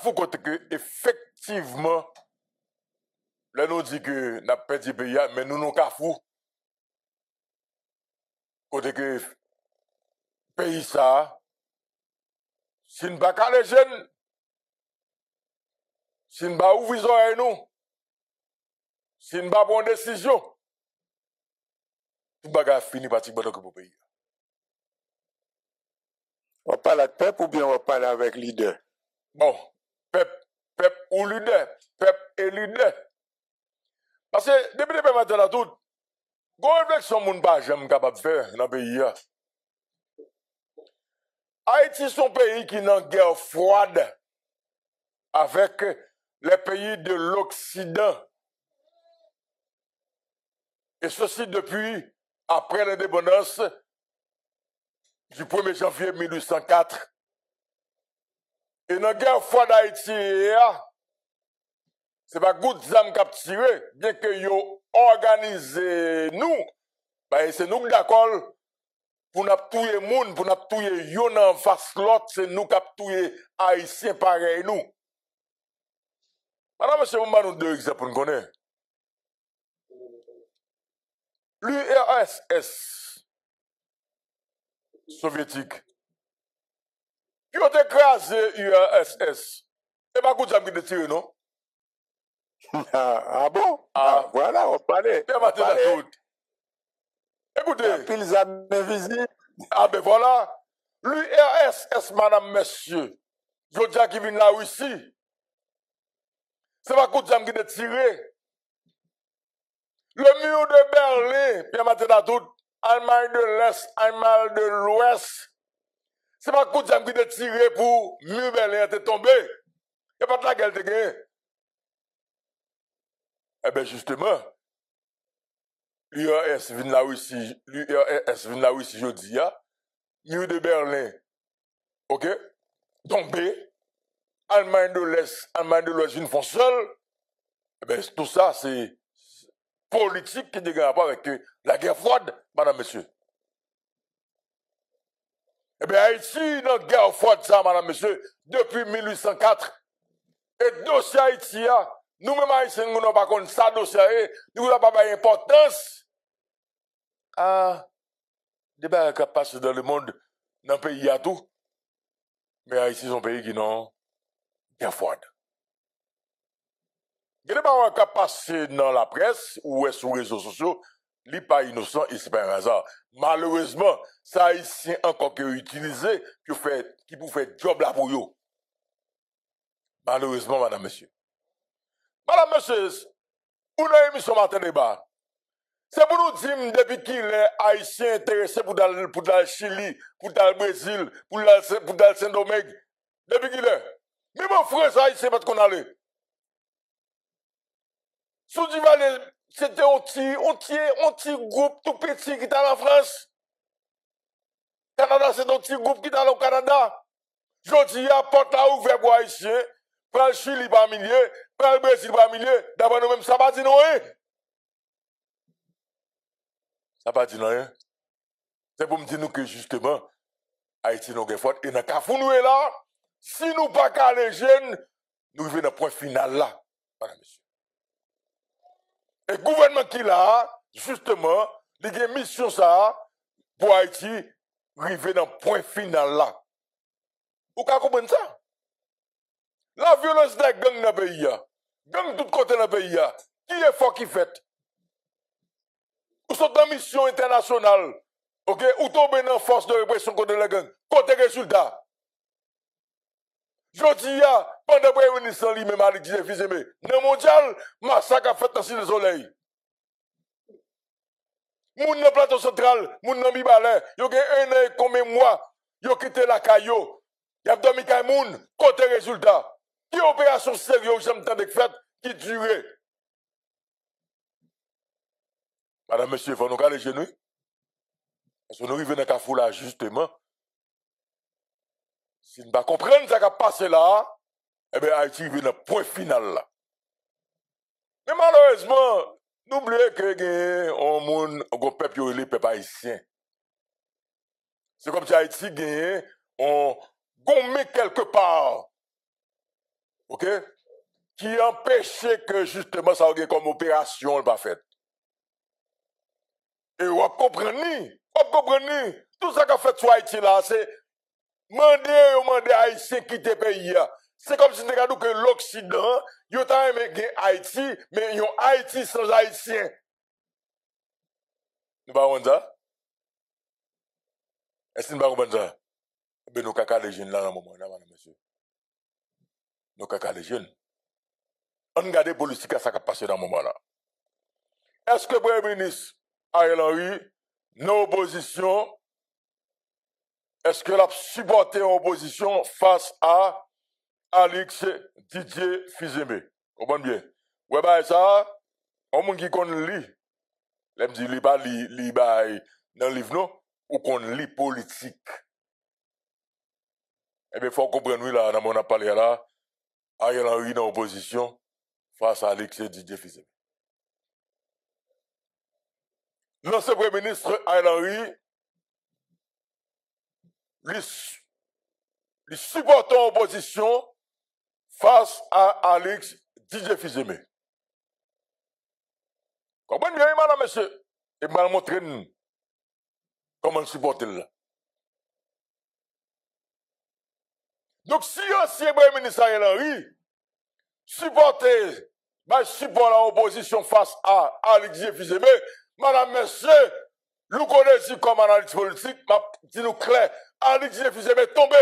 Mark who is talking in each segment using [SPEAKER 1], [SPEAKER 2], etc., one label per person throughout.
[SPEAKER 1] fou côté que effectivement là nous dit que n'a perdu pays mais nous ka fou côté que pays ça si nous pas les jeunes si nous pas ouvrir oreilles nous si nous pas prendre décision tout bagage fini pratiquement dans le pays.
[SPEAKER 2] On parle avec peuple ou bien on parle avec leader?
[SPEAKER 1] Bon, peuple ou leader, peuple et leader. Parce que depuis le matin là tout, gon réflexion moun pas jamais capable de faire dans le pays. Haïti son pays qui est en guerre froide avec les pays de l'Occident. Et ceci depuis après l'indépendance du 1er janvier 1804. Et dans la guerre froide d'Haïti, c'est pas good zam k'ap tiré, bien que yo organisé nous, bah c'est nous d'accord pour n'a touyer moun, pour n'a touyer yon en face l'autre, c'est nous k'ap touyer haïtien pareil nous. Madame monsieur, on nous deux exemples pour nous connaître. L'URSS soviétique. Qui ont écrasé l'URSS. Et pas good zam qui te tiré non?
[SPEAKER 2] Ah bon? Ah, voilà, on parlait.
[SPEAKER 1] Écoutez.
[SPEAKER 2] Pile amis invisibles.
[SPEAKER 1] Ah ben voilà. L'URSS, madame, monsieur. Je dis qui vient là Russie. C'est pas coup de jam qui est tiré. Le mur de Berlin, puis maintenant tout, Allemagne de l'Est, Allemagne de l'Ouest. C'est pas coup de jam qui est tiré pour mur Berlin est tombé. Et pas de la gueule de gagné. Eh bien, justement, l'URSS vient là Russie, je dis, mur de Berlin, ok, tombé, Allemagne de l'Est, Allemagne de l'Ouest, une font seule, eh bien, tout ça, c'est politique qui a rapport avec la guerre froide, madame, monsieur. Eh bien, Haïti, dans la guerre froide, ça, madame, monsieur, depuis 1804, et dossier Haïti, nous-mêmes, Haïtiens, nous n'avons pas connu ça, dossier, nous n'avons pas d'importance. Ah, débat qui passe dans le monde, dans le pays, il y a tout. Mais Haïti, c'est un pays qui n'a guerre froide. Il y a des gens qui passent dans la presse ou sur les réseaux sociaux, ils ne sont pas innocents et ce n'est pas un hasard. Malheureusement, ça Haïtien encore qui est utilisé, qui peut faire job là pour eux. Malheureusement, madame, monsieur. Madame, monsieur, pour une émission matin débat, c'est pour nous dire depuis qu'il est haïtien intéressé pour aller le Chili, pour aller le Brésil, pour aller le Saint-Domingue. Depuis qu'il est. Mais mon frère, haïtien, parce qu'on allait. Sous du Valais, c'était un petit groupe tout petit qui était en France. Canada, c'est un petit groupe qui est au Canada. Je dis, à porte là ouverte pour haïtien, prends le Chili par millier, prends le Brésil par millier, d'abord nous-mêmes, ça va dire non, hein? Ça va dire non, hein? C'est pour me dire nous que justement, Haïti nous est forte. Et dans le cas où nous est là, si nous pas qu'à les jeunes, nous venons au point final là, madame, monsieur. Et le gouvernement qui là, justement, il a une mission ça, pour Haïti, arriver dans le point final là. Vous comprenez ça? La violence des gangs dans le pays, gang de tous côtés dans le pays, qui est fort qui fait? Ou sont en mission internationale, ok? Ou tombez dans force de répression contre les gangs, côté résultat. Je dis, pendant que le ministre lui-même a dit, fils aimé, dans le mondial, massacre a fait dans le soleil. Moun dans le plateau central, moun dans le Bibalais, yo gen un an et combien de mois, yo quitté la caillou, y a dormi kay moun, côté résultat. Qui opération sérieuse, j'aime tant de fait, qui durait. Madame, monsieur, il faut nous caler genoux. Parce que nous arrivons dans le cafou là, justement. Si nous ne comprenons pas ce qui a passé là, eh bien, Haïti arrive dans le point final là. Mais malheureusement, n'oubliez que on peuple yo les peuple haïtien. C'est comme si Haïti gagne, on gomme quelque part. OK? Qui empêchait que justement ça ait comme opération pas faite. Et vous comprenez, tout ça qu'a fait sur Haïti là, c'est demander Haïtien quitter le pays. C'est comme si nous regardions que l'Occident, il y a aimé Haïti, mais il y a Haïti sans Haïtien. Nous ne pas ça? Est-ce que nous ne pas ça? Ben nous caca les jeunes là dans le moment, là, madame, monsieur. Nous caca les jeunes. On regarde les politiques ça qui a passé dans le moment là. Est-ce que le Premier ministre Ariel Henry, nos oppositions, est-ce que l'a supporté en opposition face à Alix Didier Fizeme? Comprenez bien. Ouais, bah, ça, on monde qui connaît lit. L'aime dit, lit pas, lit, bah, dans le livre, non? Ou qu'on lit politique. Eh bien, il faut comprendre, là, dans mon parlé là, Ariel Henry dans l'opposition face à Alix Didier Fizeme. L'ancien Premier ministre Ariel Henry, lui supportant opposition face à Alix Didier Fizeme. Comprenez bien, madame, monsieur? Et m'a montré comment le supporter là. Donc, si l'ancien Premier ministre Ariel Henry supportait, support l'opposition face à Alix Didier Fizeme, madame, monsieur, nous connaissons comme analyste politique, dis-nous clair, Alix Didier Fizeme est tombé.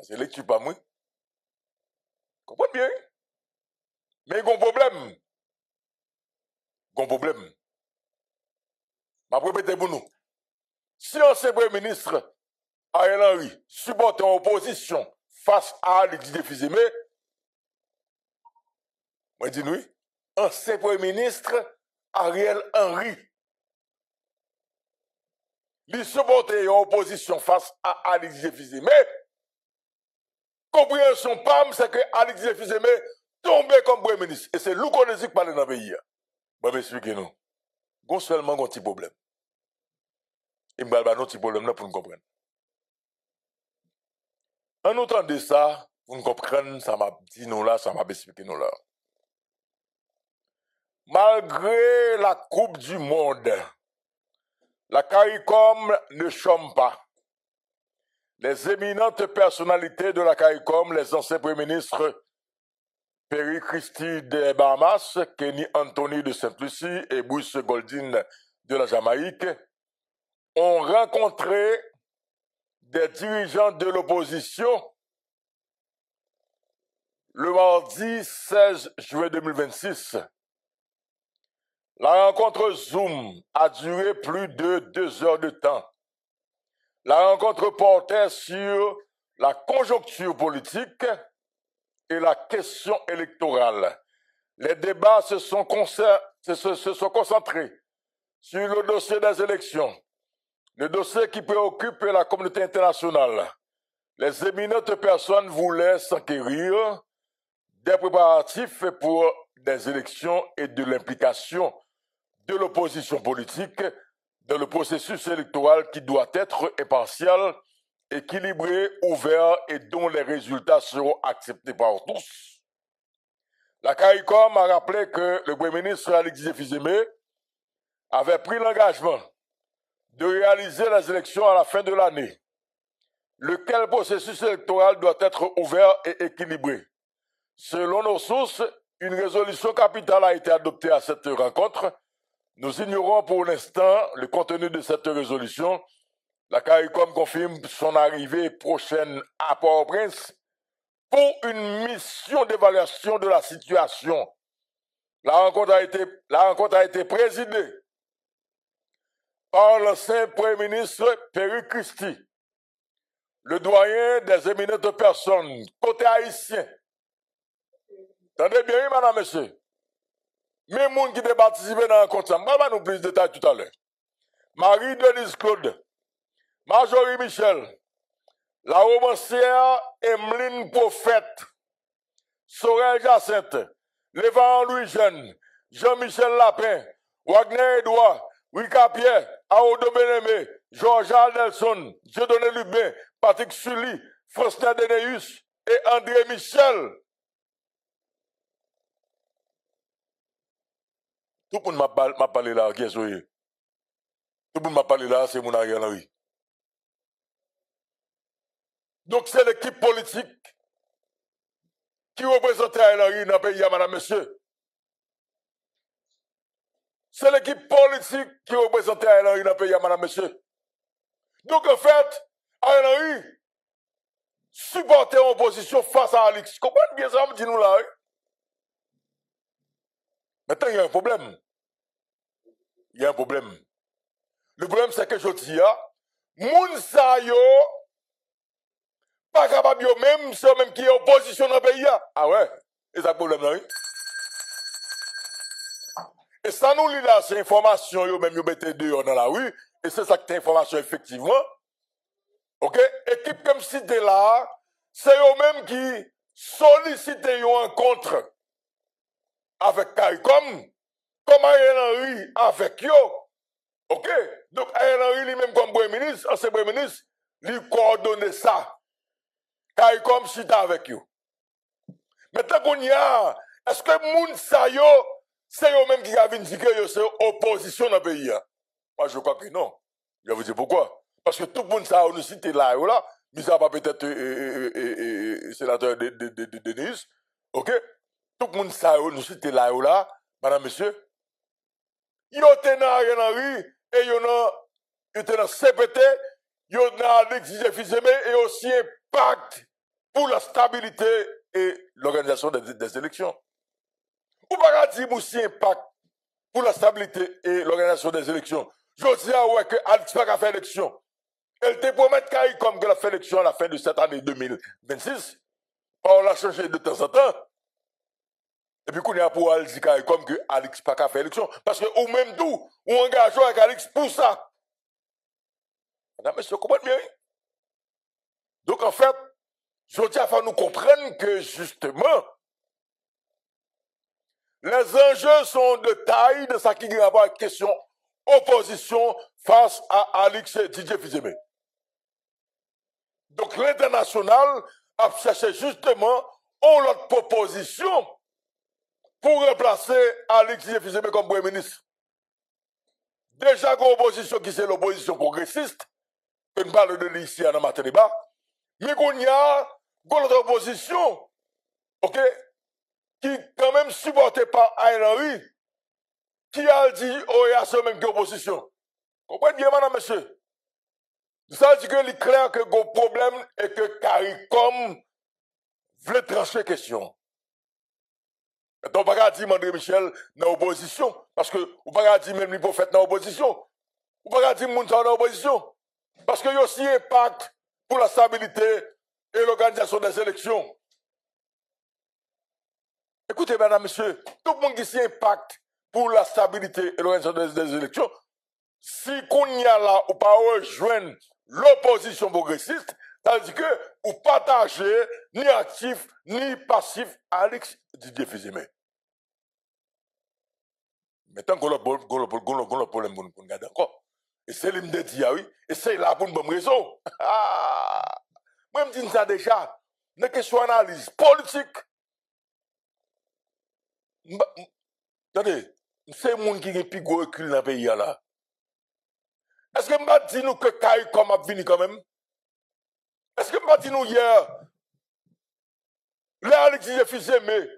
[SPEAKER 1] C'est l'équipe pas moi. Comprenez bien? Mais il y a un problème. Il y a un problème. Je vais répéter pour nous. Si l'ancien Premier ministre Ariel Henry supporte en opposition face à Alix Didier Fizeme, moi je dis oui, ancien Premier ministre Ariel Henry, lui supporte en opposition face à Alix Didier Fizeme, compréhension PAM, c'est que Alix Didier Fizeme tombe comme Premier ministre. Et c'est lui qu'on dit qui parle dans le pays. Je vais expliquer nous. Gon seulement un petit problème. Il me parle d'un petit problème là pour nous comprendre. En entendant ça, pour nous comprendre, ça m'a dit nous là, ça m'a expliqué nous là. Malgré la Coupe du Monde, la CARICOM ne chôme pas. Les éminentes personnalités de la CARICOM, les anciens premiers ministres Perry Christie des Bahamas, Kenny Anthony de Sainte-Lucie et Bruce Goldin de la Jamaïque, ont rencontré des dirigeants de l'opposition le mardi 16 juillet 2026. La rencontre Zoom a duré plus de 2 heures de temps. La rencontre portait sur la conjoncture politique et la question électorale. Les débats se sont concentrés sur le dossier des élections, le dossier qui préoccupe la communauté internationale. Les éminentes personnes voulaient s'enquérir des préparatifs pour des élections et de l'implication de l'opposition politique dans le processus électoral qui doit être impartial, équilibré, ouvert et dont les résultats seront acceptés par tous. La CARICOM a rappelé que le Premier ministre Alix Didier Fizeme avait pris l'engagement de réaliser les élections à la fin de l'année, lequel processus électoral doit être ouvert et équilibré. Selon nos sources, une résolution capitale a été adoptée à cette rencontre. Nous ignorons pour l'instant le contenu de cette résolution. La CARICOM confirme son arrivée prochaine à Port-au-Prince pour une mission d'évaluation de la situation. La rencontre a été présidée par l'ancien Premier ministre Perry Christie, le doyen des éminentes personnes, côté haïtien. Entendez bien, madame, monsieur? Même gens qui ont participé dans la rencontre, je vais nous plus de détails tout à l'heure. Marie-Denise Claude, Marjorie Michel, la romancière Emeline Prophète, Sorel Jacinthe, Lévan Louis Jeune, Jean-Michel Lapin, Wagner Edouard, Wika Pierre, Aodo Benemé, Georges Aldelson, Dieudonné Lubin, Patrick Sully, François Deneus et André Michel. Tout le monde m'a parlé là, qui est Tout le monde m'a parlé là, c'est mon Ariel Henry. Donc c'est l'équipe politique qui représente Ariel Henry dans le pays, madame, monsieur. C'est l'équipe politique qui représente Ariel Henry dans le pays, madame, monsieur. Donc en fait, Ariel Henry supporter en opposition face à Alix. Comprenez bien ça, me dit nous là. Maintenant, il y a un problème. Il y a un problème. Le problème, c'est que je dis, moun sa yo, pas capable yo même, c'est même qui est opposition dans le pays. Ah ouais, et ça le problème là, oui. Et ça nous lit là, c'est information yo même yo mettez dehors dans la rue, et c'est ça que information effectivement. Ok? Équipe comme si t'es là, c'est eux même qui sollicitent une rencontre avec CARICOM, comme Ariel Henry avec yo. Ok? Donc Ariel Henry lui-même comme premier ministre, ancien premier ministre, lui coordonne ça. CARICOM chita avec yo. Maintenant qu'on y a, est-ce que moun sa yo, c'est eux même qui a dit que yo c'est opposition dans le pays? Moi je crois que non. Je vais vous dire pourquoi. Parce que tout le monde ça nous cite là, mais ça va peut-être sénateur de Denis, ok? Tout le monde ça nous cite là, madame, monsieur. Yo te dans Ariel Henry, et yo te dans CPT, yo dans Alix Fizeme, et aussi impact pour la stabilité et l'organisation des élections. Ou pas dire aussi impact pour la stabilité et l'organisation des élections. Je dis ouais que Alix pas fait élection. Elle te promet CARICOM qu'elle a fait élection à la fin de cette année 2026. On l'a changé de temps en temps. Et puis, qu'on y a pour Alix CARICOM que Alix pas fait élection. Parce que, ou même tout, ou engageons avec Alix pour ça. Madame, monsieur, vous comprenez bien? Donc, en fait, je dis à faire nous comprendre que, justement, les enjeux sont de taille de ça qui a rapport à la question opposition face à Alix et Didier Fizeme. Donc l'international a cherché justement une autre proposition pour remplacer Alix Didier Fizeme comme Premier ministre. Déjà une opposition qui c'est l'opposition progressiste, que nous parlons de l'ici dans notre débat, mais qu'on y a une autre opposition, ok, qui est quand même supportée par Ariel Henry, qui a dit, oh, il y a ce même opposition. Comprenez bien, madame, monsieur? Ça veut dire que c'est clair que le problème est que CARICOM veut trancher la question. Donc, on ne peut pas dire André Michel dans l'opposition, parce que on ne peut pas dire même les prophètes dans l'opposition. On ne peut pas dire Mounsa dans l'opposition, parce qu'il y a aussi un impact pour la stabilité et l'organisation des élections. Écoutez, madame, monsieur, tout le monde qui s'y impacte pour la stabilité et l'organisation des élections, si qu'on y a là, ou pas rejoindre l'opposition progressiste, ça veut dire que vous partagez ni actif ni passif Alix Didier Fizeme. Maintenant qu'on a le problème pour nous garder encore. Et c'est l'hymne de dire, oui, et c'est là pour une bonne raison. Moi, je me dis ça déjà, une question d'analyse politique. Attendez, c'est le monde qui a plus gros recul dans le pays là. Est-ce que je vais dire nous que CARICOM a venu quand même? Est-ce que je vais dire nous hier, là, Alix Didier Fizeme,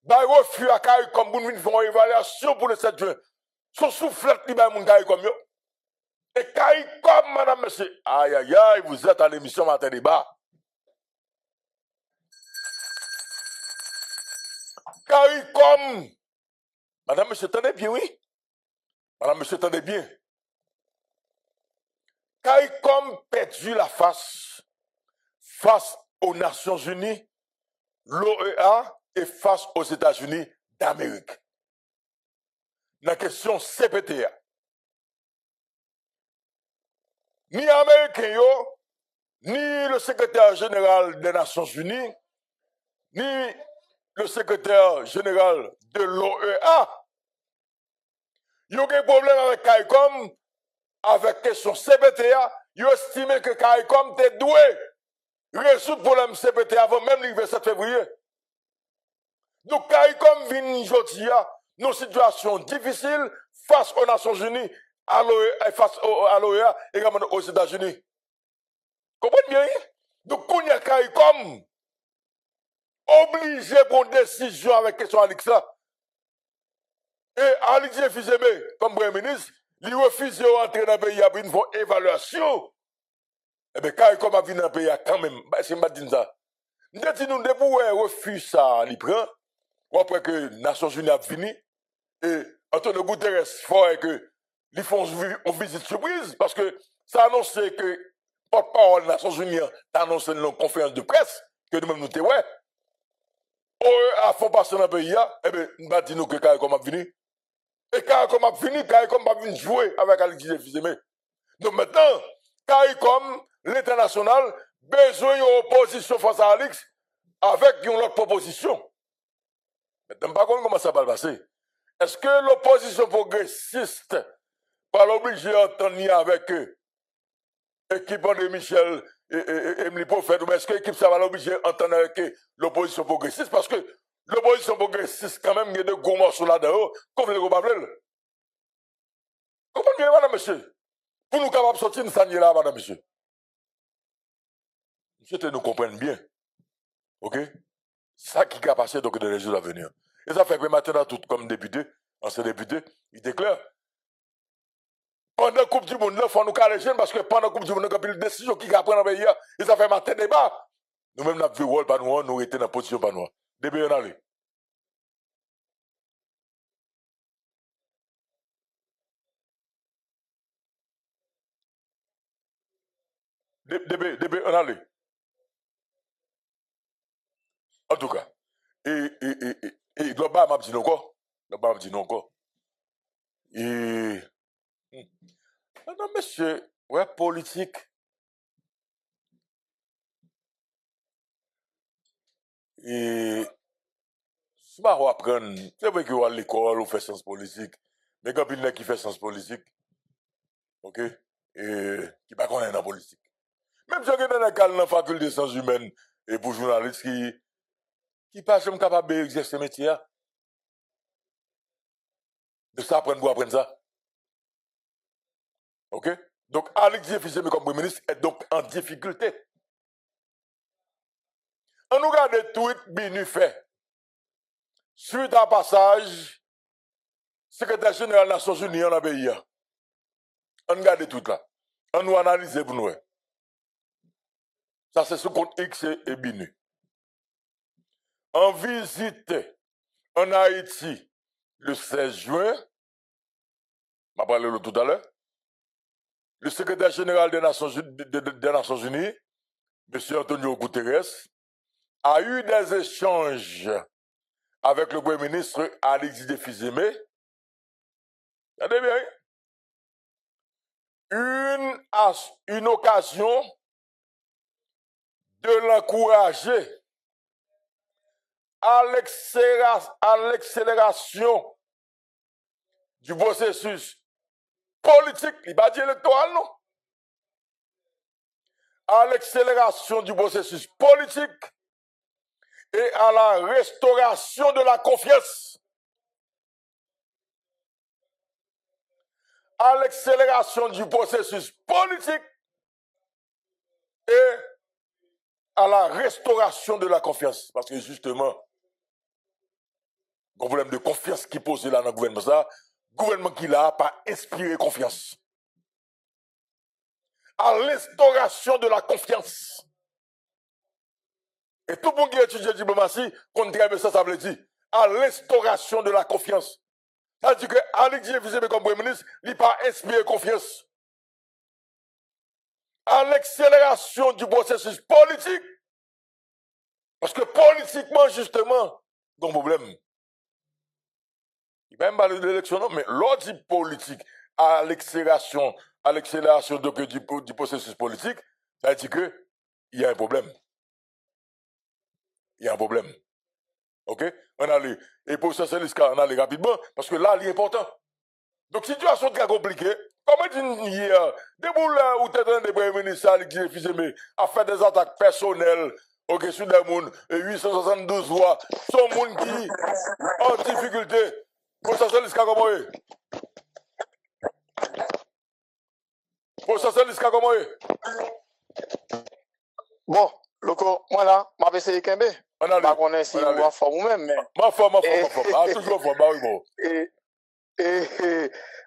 [SPEAKER 1] bah, refus à CARICOM pour nous faire une évaluation pour le 7 juin. Son soufflette, il va mon CARICOM. Et CARICOM, madame, monsieur, aïe, aïe, aïe, vous êtes à l'émission Matin Débat. CARICOM, madame, monsieur, attendez bien, oui? Madame, monsieur, attendez bien. CARICOM perdu la face aux Nations Unies, l'OEA et face aux États-Unis d'Amérique. La question CPTA. Ni Américain, ni le secrétaire général des Nations Unies, ni le secrétaire général de l'OEA, il y a un problème avec CARICOM, avec question CPTA, ils estimaient que CARICOM était doué résoudre le problème CPT avant même le 27 février. Donc CARICOM vient aujourd'hui dans une situation difficile face aux Nations Unies, face à l'OEA et également aux États-Unis. Comprenez bien? Donc, quand il y a CARICOM obligé pour une décision avec question Alexa, et Alexis Fizeme, comme Premier ministre, il refuse d'entrer dans le pays pour une évaluation. Eh bien, CARICOM a venu dans le pays quand même. C'est pas dire ça. Nous disons, nous devons refuser ça, il prend. Après que les Nations Unies a fini, et Antonio Guterres fait que ils font une visite surprise, parce que ça annonce que porte-parole des Nations Unies a annoncé une conférence de presse, que nous-mêmes nous t'es à fond passer dans le pays, eh bien, nous va dire que CARICOM a fini. Et CARICOM a fini, CARICOM va venir jouer avec Alexis Fizeme. Donc maintenant, CARICOM, l'international, besoin d'une opposition face à Alex avec une autre proposition. Maintenant, par contre, comment ça va passer? Est-ce que l'opposition progressiste va l'obliger à entendre avec eux? Équipe de Michel et Emily Prophète, ou est-ce que l'équipe ça va l'obliger à entendre avec l'opposition progressiste? Parce que l'opposition progressiste, quand même, il y a de gros morceaux là-dedans, comme les gros bablels. Comprenez bien, madame, monsieur? Pour nous capables de sortir, nous sommes là, madame, monsieur. Monsieur, nous comprendre bien. OK? Ça qui a passé donc dans les jours à venir. Et ça fait que maintenant, tout comme député, ancien député, il déclare. Pendant la Coupe du Monde, il faut nous caler parce que pendant la Coupe du Monde, il y a une décision qui a pris dans le pays. Et ça fait matin débat. Nous-mêmes, nous avons vu le rôle, nous étions dans la position pas nous. Début, on allait. Début, on allait. En tout cas. Et global, m'a dit non encore. Global, m'a dit non encore. Et. Non, monsieur, ouais, politique. Et. Si je vais apprendre, c'est vrai qu'on va à l'école, on fait sciences politiques. Mais quand il y a qui fait sciences politiques, ok, et qui ne connaît pas la politique. Même si on est dans la faculté des sciences humaines et pour journalistes qui pas jamais capable d'exercer ce métier, de ça pour apprendre ça. Ok? Donc, Alexis Fizeme comme Premier ministre est donc en difficulté. On nous regarde le tweet Binu fait. Suite à passage, secrétaire général des Nations Unies en a pays. On regarde tout là. On nous analyse pour nous. Ça, c'est ce compte X et Binu. En visite en Haïti le 16 juin, je vais parler tout à l'heure, le secrétaire général des Nations Unies, M. Antonio Guterres, a eu des échanges avec le Premier ministre Alexis Fizeme. Regardez bien. Une occasion de l'encourager à l'accélération du processus politique, il va dire électoral, non? À l'accélération du processus politique et à la restauration de la confiance. À l'accélération du processus politique et à la restauration de la confiance. Parce que justement, le problème de confiance qui pose là dans le gouvernement, ça, le gouvernement qui l'a pas inspiré confiance. À l'instauration de la confiance. Et tout le monde qui étudie la diplomatie, contrairement ça veut dire à l'instauration de la confiance. Ça veut dire que Alexis Fizeme comme Premier ministre, il n'a pas inspiré confiance. À l'accélération du processus politique. Parce que politiquement, justement, il y a un problème. Il va même parler de l'élection, non, mais l'ordre politique à l'accélération du processus politique, ça veut dire qu'il y a un problème. Il y a un problème. OK? On allait. Et pour ça, c'est on allait rapidement, parce que là, il est important. Donc, situation très compliquée, comment tu hier, depuis là où tu es dans le premier ministre qui refuse à faire des attaques personnelles, ok, sur des gens, 872 voix, sont des gens qui en difficulté. Pour ça, c'est l'isca comment est? Pour ça, c'est l'isca comment est?
[SPEAKER 3] Bon, Loco, moi là, je vais essayer de Kembe.
[SPEAKER 1] On a
[SPEAKER 3] Je connais si vous fort vous-même, mais.
[SPEAKER 1] Ma foi. Ah, toujours fort, bah oui, bon.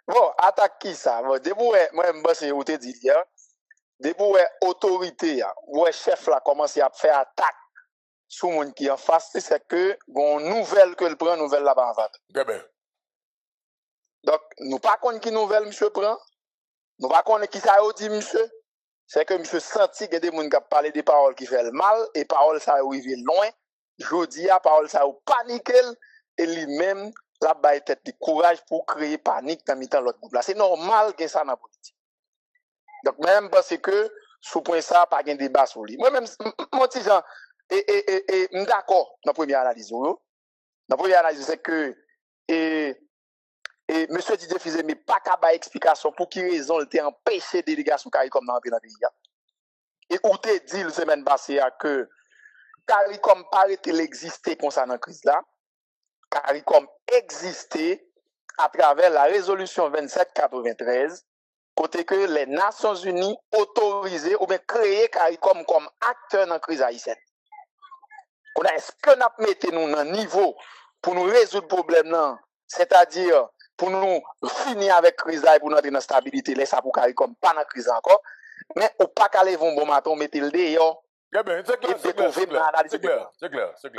[SPEAKER 3] Bon, attaque qui ça? Bon, debout, moi, je sais où tu dis hier. Debout, autorité, ouais, chef là, commence à faire attaque sur monde qui en face, c'est que, bon, nouvelle que le prend, nouvelle là-bas en fait.
[SPEAKER 1] Très bien.
[SPEAKER 3] Donc, nous pas connaissons qui nouvelle monsieur prend. Nous pas connaissons qui ça a dit monsieur. C'est que monsieur senti qu'il y a des gens qui parlé des paroles qui fait le mal et paroles ça arrivé loin. Jodi a parole ça ou paniqué et lui-même la baille tête de courage pour créer panique dans mitan l'autre groupe là. C'est normal que ça dans la politique. Donc même parce que sous point ça pas gain débat sur lui. Moi même mon petit Jean et d'accord dans première analyse. Dans première analyse c'est que et monsieur Didier Fizé mais pas capable explication pour qui raison il était empêché délégation CARICOM dans le pays. Et où te dit la semaine passée que CARICOM paraît-il exister concernant la crise là. CARICOM existait à travers la résolution 2793, côté que les Nations Unies autorisaient ou bien créé CARICOM comme acteur dans la crise haïtienne. Est-ce que nous mettons nous dans un niveau pour nous résoudre le problème là, c'est-à-dire pour nous finir avec la crise et pour nous entrer dans la stabilité, laisse ça pour CARICOM, pas dans la crise encore, mais au pas qu'aller bon matin, mettez le dehors.
[SPEAKER 1] C'est clair.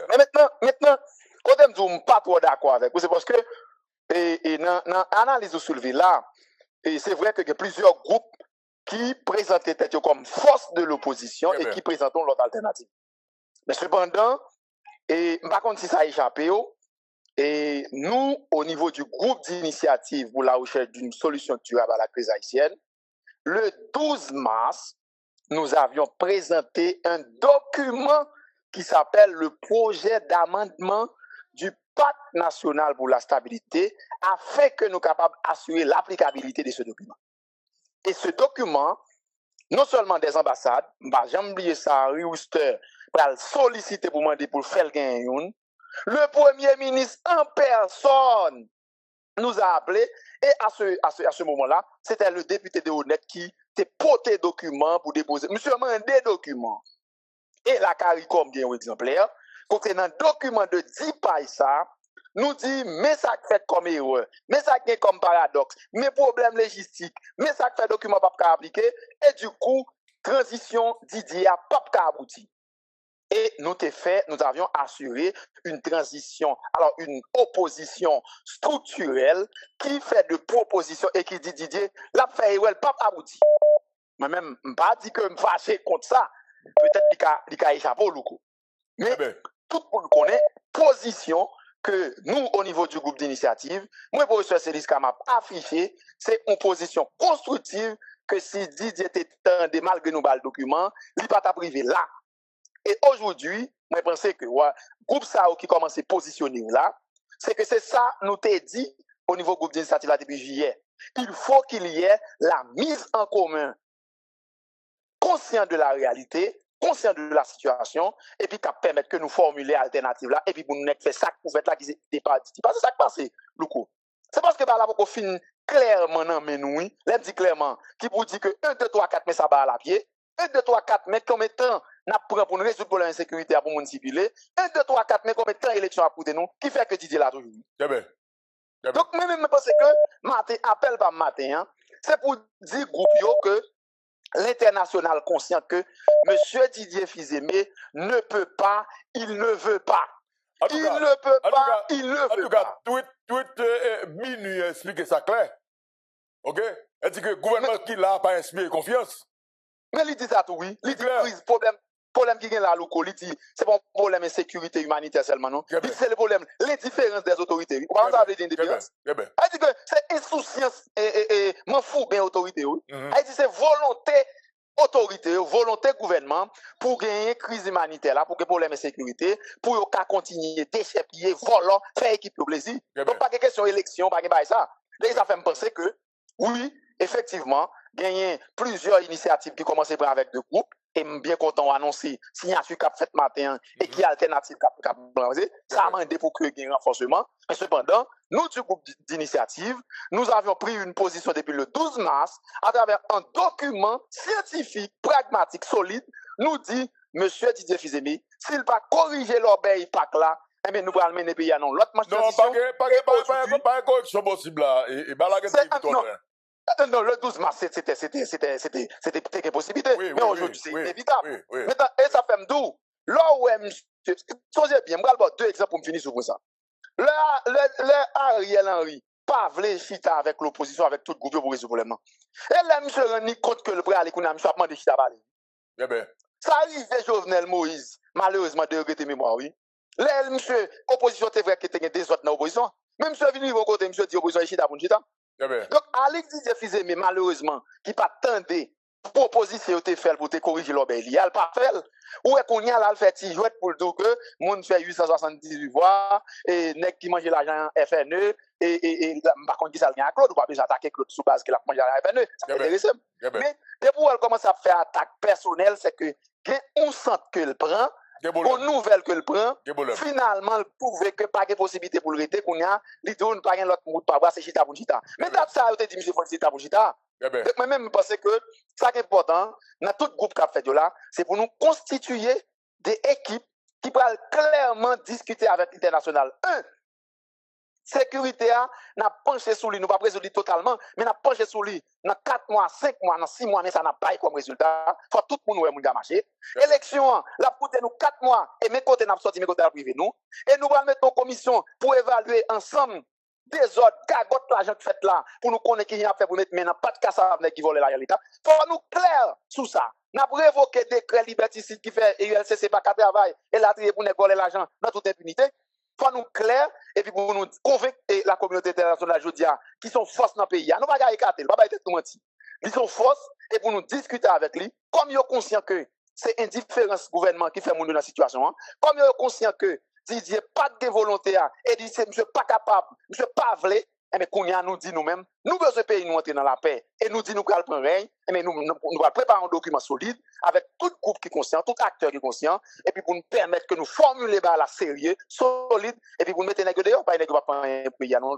[SPEAKER 3] Mais maintenant, quand je ne suis pas trop d'accord avec vous, c'est parce que dans l'analyse de soulevé là, c'est vrai qu'il y a plusieurs groupes qui présentent comme force de l'opposition et qui présentent l'autre alternative. Mais cependant, par contre, si ça a échappé, et nous, au niveau du groupe d'initiative pour la recherche d'une solution durable à la crise haïtienne, le 12 mars, nous avions présenté un document qui s'appelle le projet d'amendement du Pacte national pour la stabilité afin que nous soyons capables d'assurer l'applicabilité de ce document. Et ce document, non seulement des ambassades, j'ai oublié ça, Henri Ouster, pour solliciter pour demander pour faire le le Premier ministre en personne nous a appelé et à ce moment-là, c'était le député de Honnête qui était porté document pour déposer. Monsieur a des documents. Et la CARICOM, qui est un exemplaire, côté dans document de 10 pages, ça, nous dit, mais ça fait comme erreur, mais ça fait comme paradoxe, mais problème logistique, mais ça fait document pas appliqué, et du coup, transition Didier a pas abouti. Et nous avions assuré une transition, alors une opposition structurelle qui fait de propositions et qui dit Didier, la fait pas abouti. Moi-même, je ne pas dit que je me fâche contre ça. Peut-être qu'il a échappé au loup. Mais tout le monde connaît position que nous, au niveau du groupe d'initiative, moi, pour ce que m'a affiché, c'est une position constructive que si Didier était tendé malgré nous le document, il n'est pas privé là. Et aujourd'hui, moi, je pense que le groupe SAO qui commence à positionner là, c'est que c'est ça nous t'a dit au niveau du groupe d'initiative depuis juillet. Il faut qu'il y ait la mise en commun, conscient de la réalité, conscient de la situation, et puis qui permettre que nous formuler alternative là, et puis pour nous faire ça pour faire là qui n'est pas dit. Parce que ça qui passe, Louko. C'est parce que là, pour qu'on finisse clairement, non, mais nous, l'aime dit clairement, qui vous dit que 1, 2, 3, 4 mètres ça bat à la pied, 1, 2, 3, 4 mètres combien de temps n'a pris pour nous résoudre pour l'insécurité pour nous circuler, 1, 2, 3, 4 mètres combien de temps l'élection a coûté nous, qui fait que Didier là toujours. Donc, moi-même, je pense que matin, appel par matin, hein, c'est pour dire groupe que l'international conscient que M. Didier Fizemé ne peut pas, il ne veut pas. Il ne peut pas, il ne veut pas. En tout cas,
[SPEAKER 1] tweet minuit explique ça clair. OK? Elle dit que le gouvernement qui l'a pas inspiré confiance.
[SPEAKER 3] Mais il dit ça tout, oui. Il dit problème qui est là, il dit c'est pas un problème de sécurité humanitaire seulement, non? Il dit c'est le problème, l'indifférence des autorités. Comment ça veut dire indifférence? Il dit que c'est insouciance et m'en fous bien autorité, oui. Il dit c'est autorité, volonté gouvernement pour gagner crise humanitaire là, pour que problème de sécurité, pour continuer déchets, volant, faire équipe au plaisir. Donc pas de question élection, pas de ça. Là, ça fait me penser que oui, effectivement, il y a plusieurs initiatives qui commencent à prendre avec deux groupes. Et bien content d'annoncer signature qu'a fait matin et qui est alternative qu'a lancé. Ça a demandé pour qu'il y ait un renforcement. Mais cependant, nous, du groupe d'initiative, nous avions pris une position depuis le 12 mars à travers un document scientifique, pragmatique, solide, nous dit, monsieur Didier Fils-Aimé, s'il ne pas corriger l'obéi PAC là, eh bien, nous allons mener le pays à non. L'autre marche transition.
[SPEAKER 1] Non, pas de correction possible là. Et
[SPEAKER 3] non, le 12 mars, c'était une possibilité. Mais aujourd'hui, c'est inévitable. Maintenant, et ça fait d'où? Là où monsieur, soyez bien, je vais avoir deux exemples pour me finir sur ça. Le Ariel Henry, pas voulu chita avec l'opposition, avec tout le groupe pour résoudre le problème. Et là, monsieur René compte que le prêt à l'économie, monsieur a demandé chita parler.
[SPEAKER 1] Eh bien.
[SPEAKER 3] Ça arrive, Jovenel Moïse, malheureusement, de regretter mémoire, oui. Là, monsieur, opposition, c'est vrai qu'il y a des autres dans l'opposition. Même monsieur venu au côté, monsieur dit opposition, chita pour chita. Donc, Alex Didier Fils-Aimé, malheureusement, qui pas tendé proposition te fait pour te corriger l'obéi, il a pas fait. Ou est qu'on y a là, le fait jouet pour le dire que monde fait 878 voix, et nèg qui mange l'argent FNE, et par contre, qui ça vient à Claude, ou pas besoin d'attaquer Claude sous base qu'il a mangé l'argent FNE. C'est intéressant. Mais, depuis où elle commence à faire attaque personnelle, c'est que, on sent qu'elle prend, aux nouvelles que le prend, finalement, il prouve que pas de possibilité pour le rester, qu'on y a, l'idée de pas l'autre mot pas voir, c'est chita pour chita. Mais d'abord ça, je te dis, monsieur, faut chita pour chita. Moi-même, je pense que ça qui est important, dans tout groupe qui a fait de là, c'est pour nous constituer des équipes qui peuvent clairement discuter avec l'international. Sécurité, n'a penché sur lui, nous pas résoudre totalement, mais n'a penché sur lui dans 4 mois, 5 mois, dans 6 mois, mais ça n'a pas eu comme résultat. Faut tout le monde nous marcher. Élection, la coûté nous 4 mois, et mes côtés n'a sorti, mes côtés n'a privé nous. Et nous allons mettre en commission pour évaluer ensemble des autres cagottes l'argent que fait là, pour nous connaître qui a fait pour mettre, mais n'a pas de casse à qui vole l'argent l'État. Faut nous clair sur ça. N'a pas révoqué décret liberticide qui fait ULCC pas qu'à travail, et la trier pour nous voler l'argent dans toute impunité. Faut nous clair et puis pour nous convaincre la communauté internationale jodia qui sont forces dans le pays. Nous pas gagner carte, pas être tout menti. Ils sont forces et pour nous discuter avec lui comme ils sont conscients que c'est indifférence gouvernement qui fait mon dans la situation. Comme ils sont conscients que Didier pas de volonté et dit c'est monsieur pas capable, monsieur pas voulu. Mais Kounia nous dit nous-mêmes, nous besoin pays nous entrer dans la paix et nous dit nous qu'à prendre règne, mais nous allons préparer un document solide avec tout groupe qui est conscient, tout acteur qui est conscient, et puis pour nous permettre que nous formuler la sérieux, solide, et puis pour nous mettre les dehors, pas les nègres pas un pays à nous.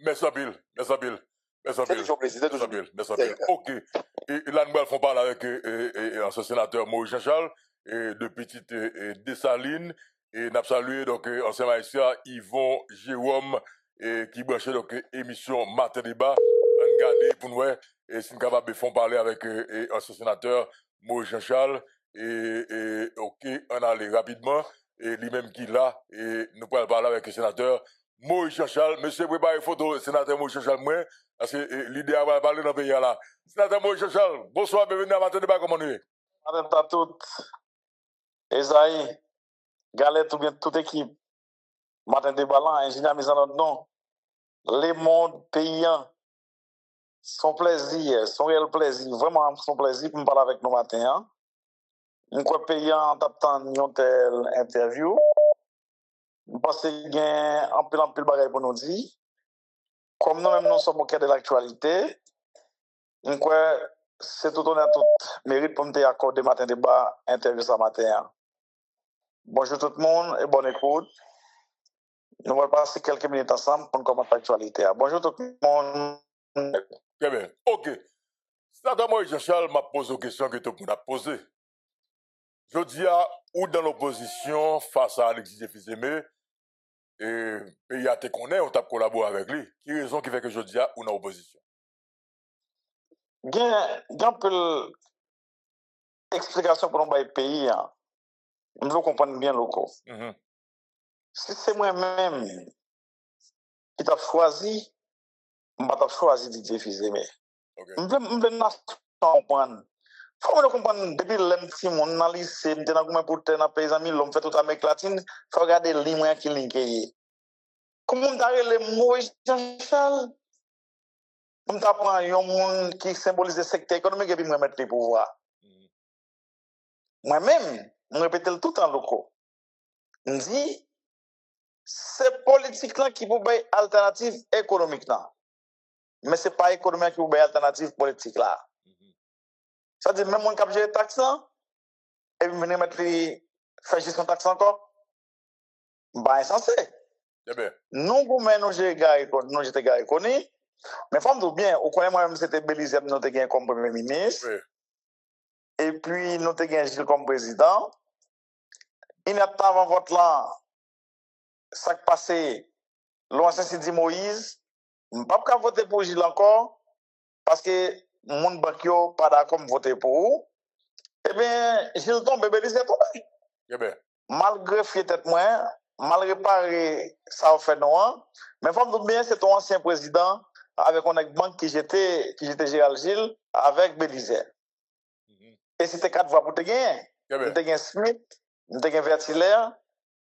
[SPEAKER 1] Merci Bill.
[SPEAKER 3] C'est toujours plaisir,
[SPEAKER 1] Merci Bill. Ok. Et là nous allons parler avec ancien sénateur Maurice Jean-Charles de Petite Dessalines et nous saluer donc ancien magistrat Yvon Jérôme qui branchait donc émission Matin Débat. On regarde pour nous et si nous capable de faire parler avec ancien sénateur Maurice Jean-Charles et ok, on allait rapidement et lui-même qui là et nous pourrons parler avec le sénateur Maurice Jean-Charles. Monsieur prépare une photo sénateur Maurice Jean-Charles moi parce que l'idée va parler dans le pays là. Sénateur Maurice Jean-Charles, bonsoir, bienvenue à Matin Débat, comment nous est?
[SPEAKER 4] Matin à toutes. Esaïe, Galette ou bien toute équipe. Matin Débat là, ingénieur mis en notre nom. Les mondes payants, son plaisir, son réel plaisir, vraiment son plaisir pour me parler avec nous matin. Nous crois payant en tapant une telle interview. Nous pensons qu'il y a un peu de bagaille pour nous dire. Comme nous-mêmes nous sommes au cœur de l'actualité, nous crois c'est tout honnête, tout mérite pour me accorder Matin Débat interview ce matin. Bonjour tout le monde et bonne écoute. Nous allons passer quelques minutes ensemble pour commenter l'actualité. Bonjour tout le monde.
[SPEAKER 1] Très bien. Ok. Sénateur Maurice Jean-Charles m'a posé une question que tout le monde a posée. Je dis à ou dans l'opposition face à Alexis Fils-Aimé, et pays à te connaître, on t'a collaboré avec lui. Qui raison qui fait que je dis à ou dans l'opposition?
[SPEAKER 4] Il y a un peu d'explication pour nous pays. Nous devons comprendre bien le coup. Si c'est moi-même qui t'a choisi, je vais choisi Didier Fils-Aimé. Je vais comprendre. Il faut comprendre, depuis que mon analyse, je suis pour te dans les amis, l'homme fait toute l'Amérique latine, il faut regarder les moyens qui linkent. Comment on a le Maurice Jean-Charles? On prend un monde qui symbolise le secteur économique et puis me mettre les pouvoirs. Moi-même, je répète tout le temps local. Je dis, c'est politique là qui peut être alternative économique là. mais ce n'est pas l'économie qui est alternative politique là. Ça dit, même mon cap gérer taxe, et puis venir mettre faire gestion taxe encore, bah, insensé. Nous, gourmets, nous, j'étais gars connu, mais femme bien, au coin moi-même, c'était Belize, nous, t'es gagné comme premier ministre, et puis, nous, t'es gagné Gilles comme président. Il n'y a pas avant votre là, ça qui passé, l'ancien Sidi Moïse, je ne peux pas voter pour Gilles encore, parce que mon banquier pas d'accord pour voter pour vous. Eh bien, Gilles tombe, Belize est tombé. Malgré fier tête moins, malgré réparer ça fait non, mais faut me bien c'est ton ancien président avec un banque qui j'étais Gérald Gilles avec Belize. Et c'était 4 voix pour te gagner. Nous te gagné Smith, nous te gagné Vertilaire,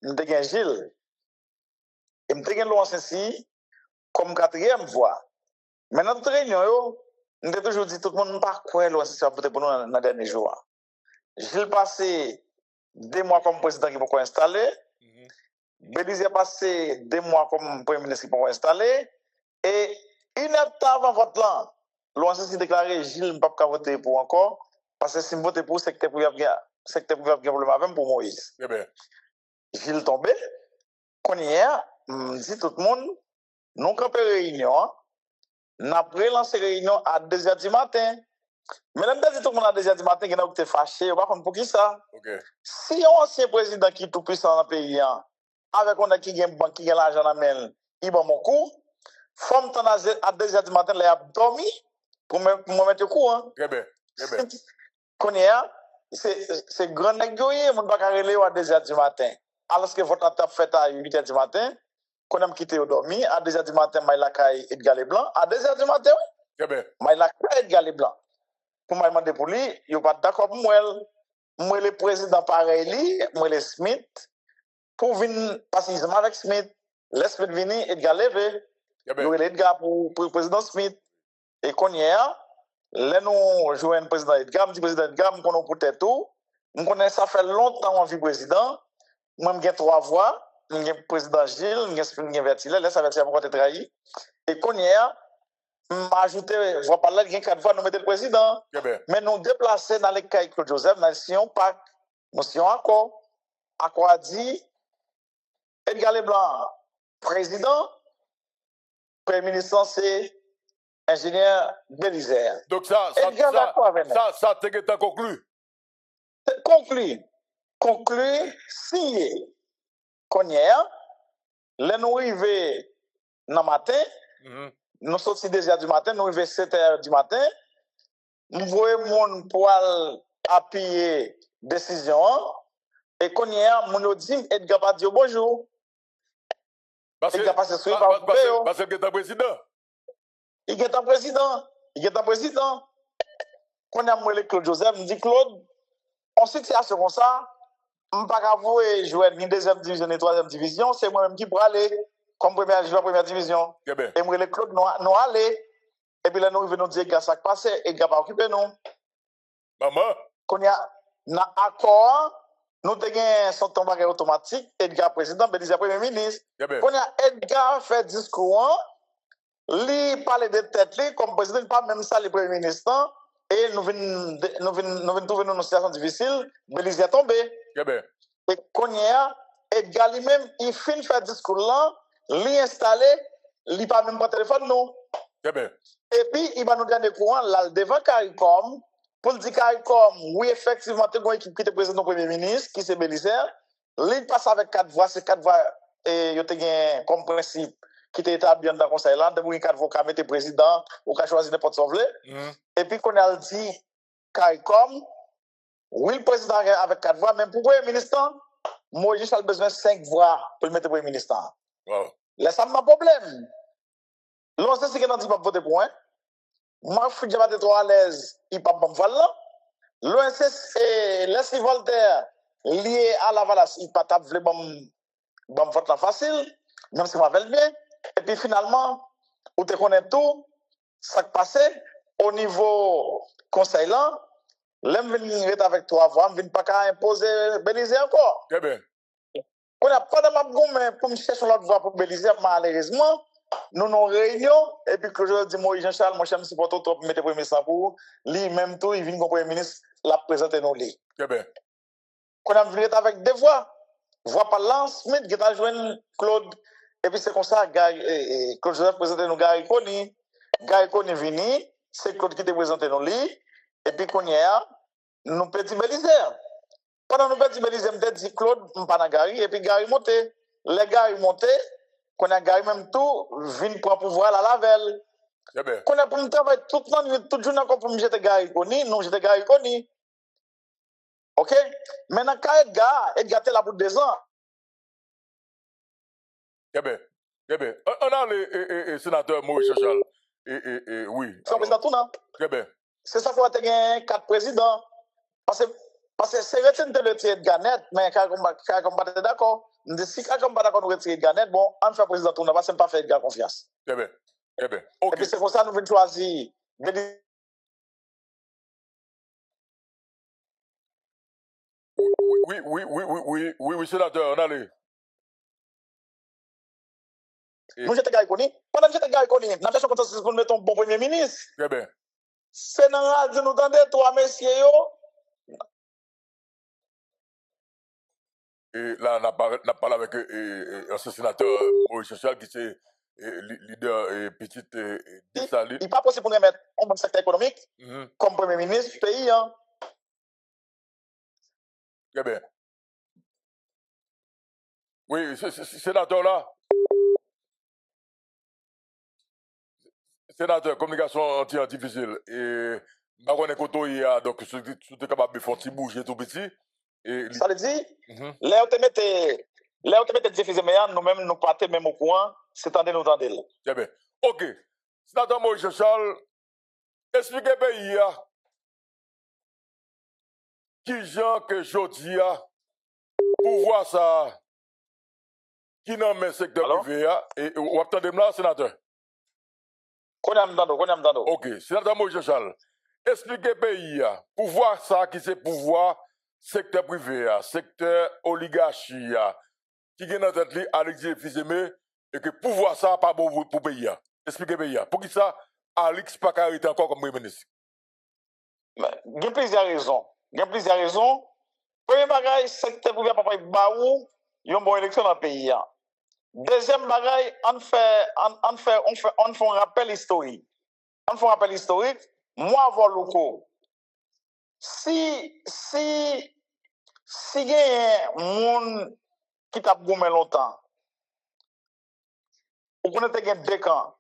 [SPEAKER 4] nous te gagné Gilles. Et nous te gagné l'ancien si comme 4e voix. Mais dans toute réunion, nous avons toujours dit tout le monde pas quoi l'ancien va voter pour nous dans les derniers jours. Gilles passé 2 mois comme président qui peut installer. Belize a passé 2 mois comme premier ministre qui peut installer. Et une heure avant votre là, l'ancien s'est déclaré Gilles ne peut pas voter pour encore. Parce que si je vote pour, c'est que vous avez un problème avec pour Moïse. Gilles tombé. Quand hier, dit tout le monde, nous avons fait réunion. Nous avons lancé réunion à 2h du matin. Mais là, dit tout le monde à 2h du matin, il y a été fâché. Pour qui ça? Si un ancien président qui est tout puissant dans le pays, avec un qui a une banque, qui a l'argent dans la main, il va mon coup, femme à 2h du matin, il a dormi pour me mettre au coup. Qu'on y a, c'est grand négocié, on ne peut pas aller à 2h du matin. Alors que votre attaque fait à 8h du matin, qu'on a quitté au dormi, à 2h du matin, il a Edgar Leblanc, à 2h du matin, il a Edgar Leblanc. Pour me demander pour lui, il n'est pas d'accord pour moi. Moi, le président pareil, moi, le Smith, pour venir passer avec Smith, laisse Smith venir, Edgar levé, il y a Edgar pour le président Smith. Et qu'on y a, là, nous jouons le président Edgar, je dis président Edgar, nous connaissons peut-être tout. Nous connaissons ça fait longtemps en vie président. Moi, j'ai 3 voix. J'ai le président Gilles, j'ai Vertilaire, là, ça va être trahi. Et qu'on y a, ajouté, je vois pas là, il y a 4 voix, nous mettons le président. Mais nous déplacer dans les cas Claude Joseph, dans le Sion Pac, nous Sion Accord. Accord a dit, Edgar Leblanc, président, premier ministre, c'est ingénieur Belize.
[SPEAKER 1] Donc ça t'es conclu.
[SPEAKER 4] Conclu, signé. Qu'on y est, là, nous arrivons dans le matin, nous sortis 2h du matin, nous arrivons 7h du matin, nous voyons mon poil appuyer décision, et qu'on y est, mon dit, Edgar pas dit bonjour. Edgar passe sur
[SPEAKER 1] parce que tu es président.
[SPEAKER 4] Il est un président. Quand on a moi Claude Joseph, me dit Claude, en situation comme ça, je ne peux pas jouer ni 2e division ni 3e division, c'est moi-même qui peux aller comme première division. Et moi Claude, nous aller. Et puis là, nous venons dire que ça passe et qu'il pas occupé nous.
[SPEAKER 1] Maman.
[SPEAKER 4] Quand on a un accord, nous avons son tombe automatique, Edgar président, Belize premier ministre. Quand on a Edgar fait discours, lui parle de tête, comme président, pas même ça, le premier ministre, et nous venons trouver une situation difficile, Belize est tombé. Et qu'on y a, Edgar lui-même, il finit de faire discours là, lui installé, lui pas même pas téléphone, non. Et puis, il va nous donner courant, là, devant CARICOM, pour dire CARICOM, oui, effectivement, tu as une équipe qui est président premier ministre, qui c'est Belize, lui passe avec 4 voix, c'est 4 voix, et il y a comme principe, qui était établi dans le conseil là, de 4 voix, qui mettre président, ou qui choisir n'importe qui. Et puis, qu'on a dit CARICOM, oui, le président avec 4 voix, même pour le premier ministre, moi, j'ai besoin de 5 voix pour le mettre premier ministre. Là, ça m'a problème. L'on sait ce qu'il a dit pas voter pour moi. Moi, je suis déjà trop à l'aise, il ne peut pas me voir là. L'on sait, Leslie Voltaire, lié à la Valasse, il ne peut pas me voter facile, même si je m'appelle bien. Et puis finalement, vous te connaissez tout, ça qui passait au niveau conseil là. L'homme vient avec 3 voix, je ne viens pas imposer Belize encore.
[SPEAKER 1] Très bien.
[SPEAKER 4] On n'a pas de map pour me chercher l'autre voie pour Belize, malheureusement. nous avons une réunion, et puis que je dis, moi, Jean-Charles, moi, je me supporte trop pour mettre le premier sang pour lui, même tout, il vient comme premier ministre, la présenter nous.
[SPEAKER 1] Très bien.
[SPEAKER 4] Qu'on a vu avec des voix. Voix par Lance-Smith, qui a joué Claude. Et puis c'est comme ça, Claude Joseph présenté nous Gary Koni. Gary Koni vini, c'est Claude qui te présenté nous lui. Et puis qu'on y a, nous petit Belizer. Pendant nous petit Belizer, me dit Claude, m'pas Gary, et puis Gary monté. Les Gary monté, qu'on a Gary même tout, vini pour pouvoir la lavel.
[SPEAKER 1] Très bien.
[SPEAKER 4] Qu'on a pour me travailler toute la nuit, toute journée encore pour me jeter Gary Koni, non j'étais Gary Koni. OK? Maintenant, quand Edgar est là pour 2 ans.
[SPEAKER 1] Très bien. Très bien. On a le sénateur Maurice Jean-Charles. Oui.
[SPEAKER 4] C'est un président tout, non?
[SPEAKER 1] Très bien.
[SPEAKER 4] C'est ça qu'on a gagné 4 présidents. Parce que c'est retiré de le retirer de Ganet, mais quand on pas d'accord, si quand on pas d'accord, nous retirer de Ganet, bon, on fait président tout, on va pas faire Edgar confiance.
[SPEAKER 1] Très bien. Très bien.
[SPEAKER 4] Et
[SPEAKER 1] OK.
[SPEAKER 4] puis c'est pour ça que nous venons choisir.
[SPEAKER 1] Oui, sénateur, on a le.
[SPEAKER 4] Nous, j'étais Gary Koni. Pendant que j'étais Gary Koni, nous avons fait consensus pour mettre un bon premier ministre.
[SPEAKER 1] Très bien.
[SPEAKER 4] C'est dans la radio, nous entendez, 3 messieurs,
[SPEAKER 1] Et là, on a parlé avec un sénateur, Maurice Jean-Charles, qui est leader petite Saline.
[SPEAKER 4] Il n'est pas possible pour nous mettre un bon secteur économique comme premier ministre du pays. Hein.
[SPEAKER 1] Très bien. Oui, sénateur là. Sénateur, communication anti-difficile. Et je connais que donc, si tu es capable de faire un petit bouger tout petit.
[SPEAKER 4] Ça veut dire, là où tu mets diffusé, nous-mêmes, nous partons même au courant, c'est tendez nous tendez.
[SPEAKER 1] Très bien. OK. Sénateur Maurice Jean-Charles, expliquez pays qui gens que jodi pour voir ça qui dans le secteur privé et vous attendez là, sénateur? OK. Sénateur Maurice Jean-Charles, expliquez pays pour voir ça qui c'est pouvoir secteur privé, secteur oligarchie, qui est dans tête Alex Fizeme, et que pouvoir ça pas bon pour pays. Expliquez pays. Pour qui ça, Alex pas arrêté encore comme premier ministre?
[SPEAKER 4] Il y a plusieurs raisons. Premier bagage, secteur privé pas baou, il y a une bonne élection dans le pays. Deuxième bagage, on fait un rappel historique. Moi, avant locaux. Si il y a un monde qui t'a gommé longtemps, ou qu'on a 2 camps,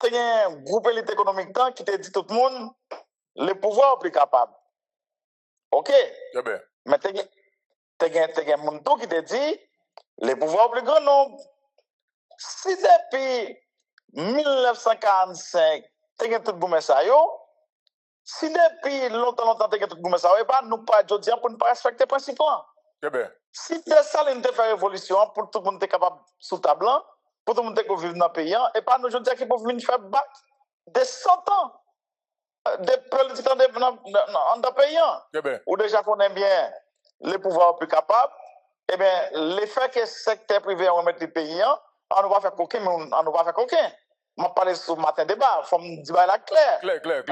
[SPEAKER 4] il y a un groupe élite économique qui te dit tout le monde, le pouvoir est plus capable. OK?
[SPEAKER 1] Très bien.
[SPEAKER 4] Mais il y a un monde qui te dit, le pouvoir est plus grand nombre. Si depuis 1945, il y a tout le monde ça, si depuis longtemps, il y a tout le monde ça, nous pas dire pour ne pas respecter le principe.
[SPEAKER 1] Très bien.
[SPEAKER 4] Si Dessalines te fait révolution pour tout le monde être capable sous table, pour tout le monde être vivre dans le pays, et pas nous dire qu'ils peuvent venir faire battre des 100 ans de politique dans le pays.
[SPEAKER 1] Très bien.
[SPEAKER 4] Ou déjà qu'on aime bien les pouvoirs plus capables, eh bien, l'effet que le secteur privé remet le pays, on ne va faire qu'aucun, mais on ne va faire qu'aucun. Je parle sur le matin débat, il faut me dire la clair.
[SPEAKER 1] Clair.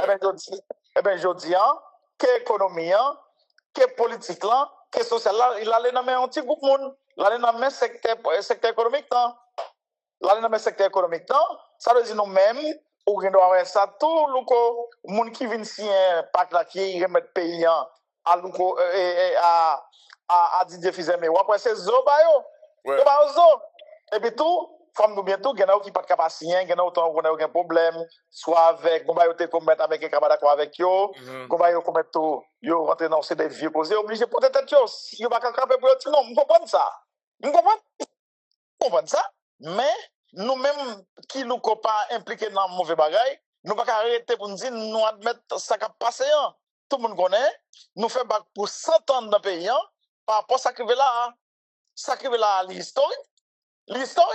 [SPEAKER 4] Eh bien, je dis, que l'économie, que politique, que social, il allait dans un petit groupe monde, il allait dans un secteur économique, ça veut dire nous-mêmes, ou qu'on doit avoir ça, tout le monde qui vient ici, qui remet le pays à Didier Fizeme, ou après c'est Zobayo. Et puis tout, femme nous bientôt, il y en a qui pas capacité, il y en a aucun problème, soit avec, on va commettre avec un camarade avec yo, on va commettre tout, yo rentrer dans ces vieux posés, obligé pour tête yo, si yo pas capable pour non, on comprend ça. On comprend ça, mais nous-mêmes qui nous pas impliqués dans le mauvais bagage, nous pas arrêter pour nous dire nous admettre ça qui a passé. Tout le monde connaît, nous faisons pour 100 ans dans le pays, par rapport à ça qui est là, l'histoire. L'histoire,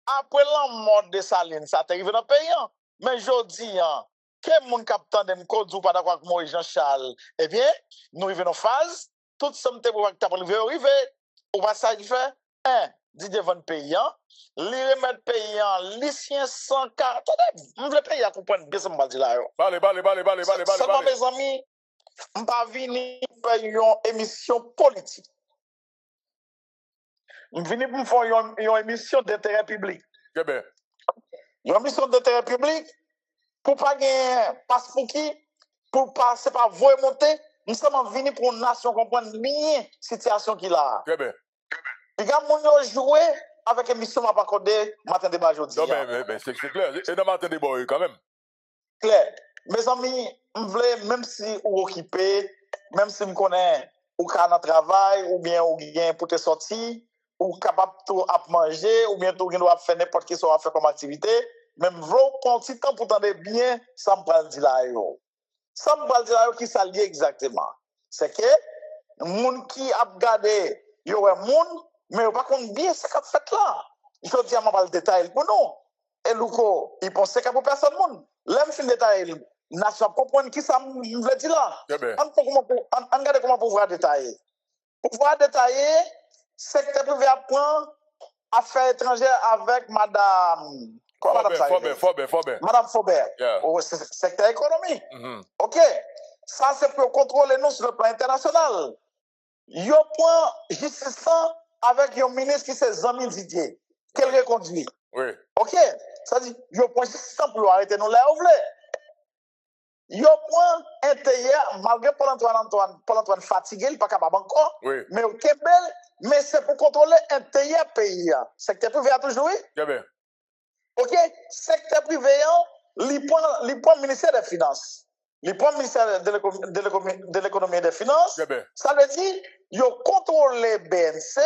[SPEAKER 4] après la mort de Saline, ça est arrivé dans le pays. Mais je dis, que mon capitaine de M'Kodou pas d'accord avec moi et Jean-Charles, eh bien, nous arrivons en phase, tout ça me pour arriver, ou pas ça il fait, Didier Van payant, li remettre payant, li sien 140. Attendez, je veux payer à comprendre bien ce que je dis là.
[SPEAKER 1] Balé.
[SPEAKER 4] Ça va, mes amis, je ne vais pas venir faire une émission politique. Je viens pour faire une émission d'intérêt public.
[SPEAKER 1] Très bien.
[SPEAKER 4] Une émission d'intérêt public, pour pas gagner passeport qui, pour pas, c'est pas voyer monter, nous sommes venus pour une nation comprendre bien la situation qu'il a.
[SPEAKER 1] Très bien.
[SPEAKER 4] Les gars, nous joué avec l'émission m'a pas accordé matin débat aujourd'hui.
[SPEAKER 1] Non, mais c'est clair. Et dans matin débat, quand même.
[SPEAKER 4] Clair. Mes amis, je voulais, même si vous occupez, même si vous connaissez, ou qu'à notre travail, ou bien ou bien pour te sortir, ou capable tout à manger, ou bien tout doit faire n'importe qui soit à faire comme activité, même vous prendre petit temps pour entendre bien, ça me parle de là. Ça me parle de là qui s'allie exactement. C'est que, moun qui a regardé, il y a un monde, mais pas contre bien ce qu'a fait là. Je dis à moi le détail pour nous. Et Louko, il pensait qu'il n'y a pas personne monde. L'aime fin détail, nation comprendre qui ça me dit là. On regarde comment pouvoir détailler. Pouvoir détailler, secteur privé apprend affaires étrangères avec madame. Comment madame
[SPEAKER 1] Faubert.
[SPEAKER 4] Madame Faubert.
[SPEAKER 1] Yeah.
[SPEAKER 4] Au secteur économie. OK. Ça, c'est pour contrôler nous sur le plan international. Yo point justice avec un ministre qui c'est Zami Didier. Quel reconduit.
[SPEAKER 1] Oui.
[SPEAKER 4] OK. Ça dit, yo point justice pour arrêter nous là, vous voulez. Yo point intérieur, malgré Paul Antoine fatigué, il n'est pas capable encore.
[SPEAKER 1] Oui.
[SPEAKER 4] Mais au Québec, mais c'est pour contrôler intérieur pays. Secteur privé a toujours.
[SPEAKER 1] Très bien.
[SPEAKER 4] OK. Secteur privé, il prend le ministère des Finances. Il prend le ministère de l'économie et des finances.
[SPEAKER 1] Très bien.
[SPEAKER 4] Ça veut dire, il contrôle les BNC,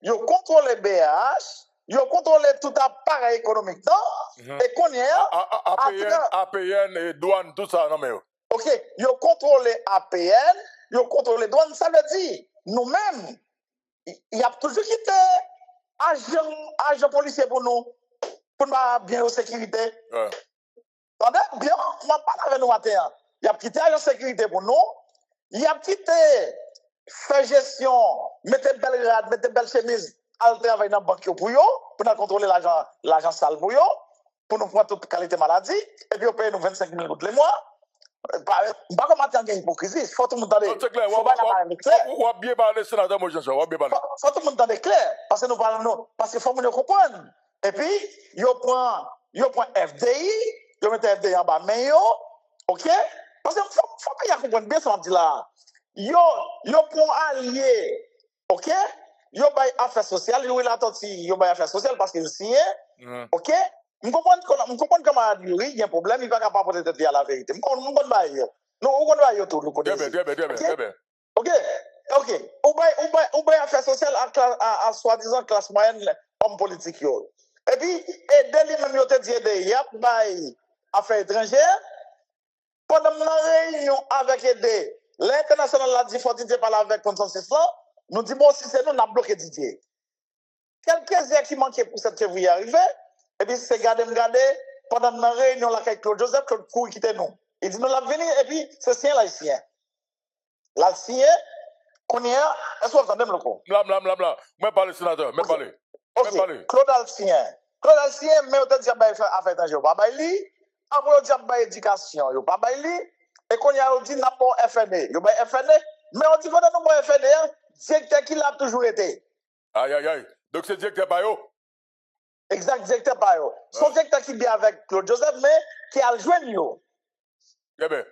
[SPEAKER 4] il contrôle les BH, il contrôle tout appareil économique. Non? Et qu'on y a.
[SPEAKER 1] APN et douane, tout ça, non mais.
[SPEAKER 4] OK. Il contrôle les APN, il contrôle les douanes. Ça veut dire, nous-mêmes, il y a toujours quitté agent policier pour nous, pour nous bien aux sécurité.
[SPEAKER 1] Ouais.
[SPEAKER 4] Attendez, bien, on va parler avec nous matin. Il y a quitté agent sécurité pour nous. Il y a quitté faire gestion, mettre belle grade, mettre belle chemise, aller travailler dans la banque pour nous contrôler l'argent sale pour nous prendre toute qualité maladie, et puis on paye nous 25 000 gouttes le mois. Pas comme matin, il y a une hypocrisie. Il faut tout le monde entendre.
[SPEAKER 1] C'est clair. On va bien parler, sénateur, moi, je sais. On va bien parler.
[SPEAKER 4] Il faut tout le monde entendre clair. Parce que nous parlons, parce qu'il faut que nous comprenions. Et puis, il prend FDI, il met FDI en bas, mais OK? Parce qu'il faut que vous compreniez bien ce qu'on dit là. Il prend allié, OK? Il y a affaires sociales, il y a affaires sociales parce qu'il signe, OK? Je comprends comment il y a un problème, il n'est pas capable de dire la vérité. Je comprends pas. Non, on comprend tout.
[SPEAKER 1] Très bien.
[SPEAKER 4] OK? Ou bien affaires sociales à soi-disant classe moyenne, homme politique. Et puis, aider lui-même, il te dit aider, il y a affaires étrangères. Pendant la réunion avec aider, l'international a dit, faut Didier parler avec consensus là. Nous disons, bon, si c'est nous, on a bloqué Didier. Quelques heures qui manquaient pour cette février arriver, et puis c'est garder, pendant la réunion là avec Claude Joseph, Claude Couille qui était nous. Il dit, nous l'avons venu, et puis c'est sien là, ici. Là, ici, qu'on y a, est-ce que vous entendez le coup?
[SPEAKER 1] Bla. Moi, parler, sénateur, moi, parler.
[SPEAKER 4] OK, Claude Alcien, mais on te dit, affaire étrangère, pas baili. Après, on dit, éducation, yo pas baili. Et qu'on y a, on dit, n'a pas FNE, yo pas FNE. Mais on dit, pendant nous, pas FNE, directeur qui l'a toujours été.
[SPEAKER 1] Aïe. Donc, c'est directeur Bayo?
[SPEAKER 4] Exact, directeur Bayo. Son directeur qui vient avec Claude Joseph, mais qui a le joint yo.
[SPEAKER 1] Très bien.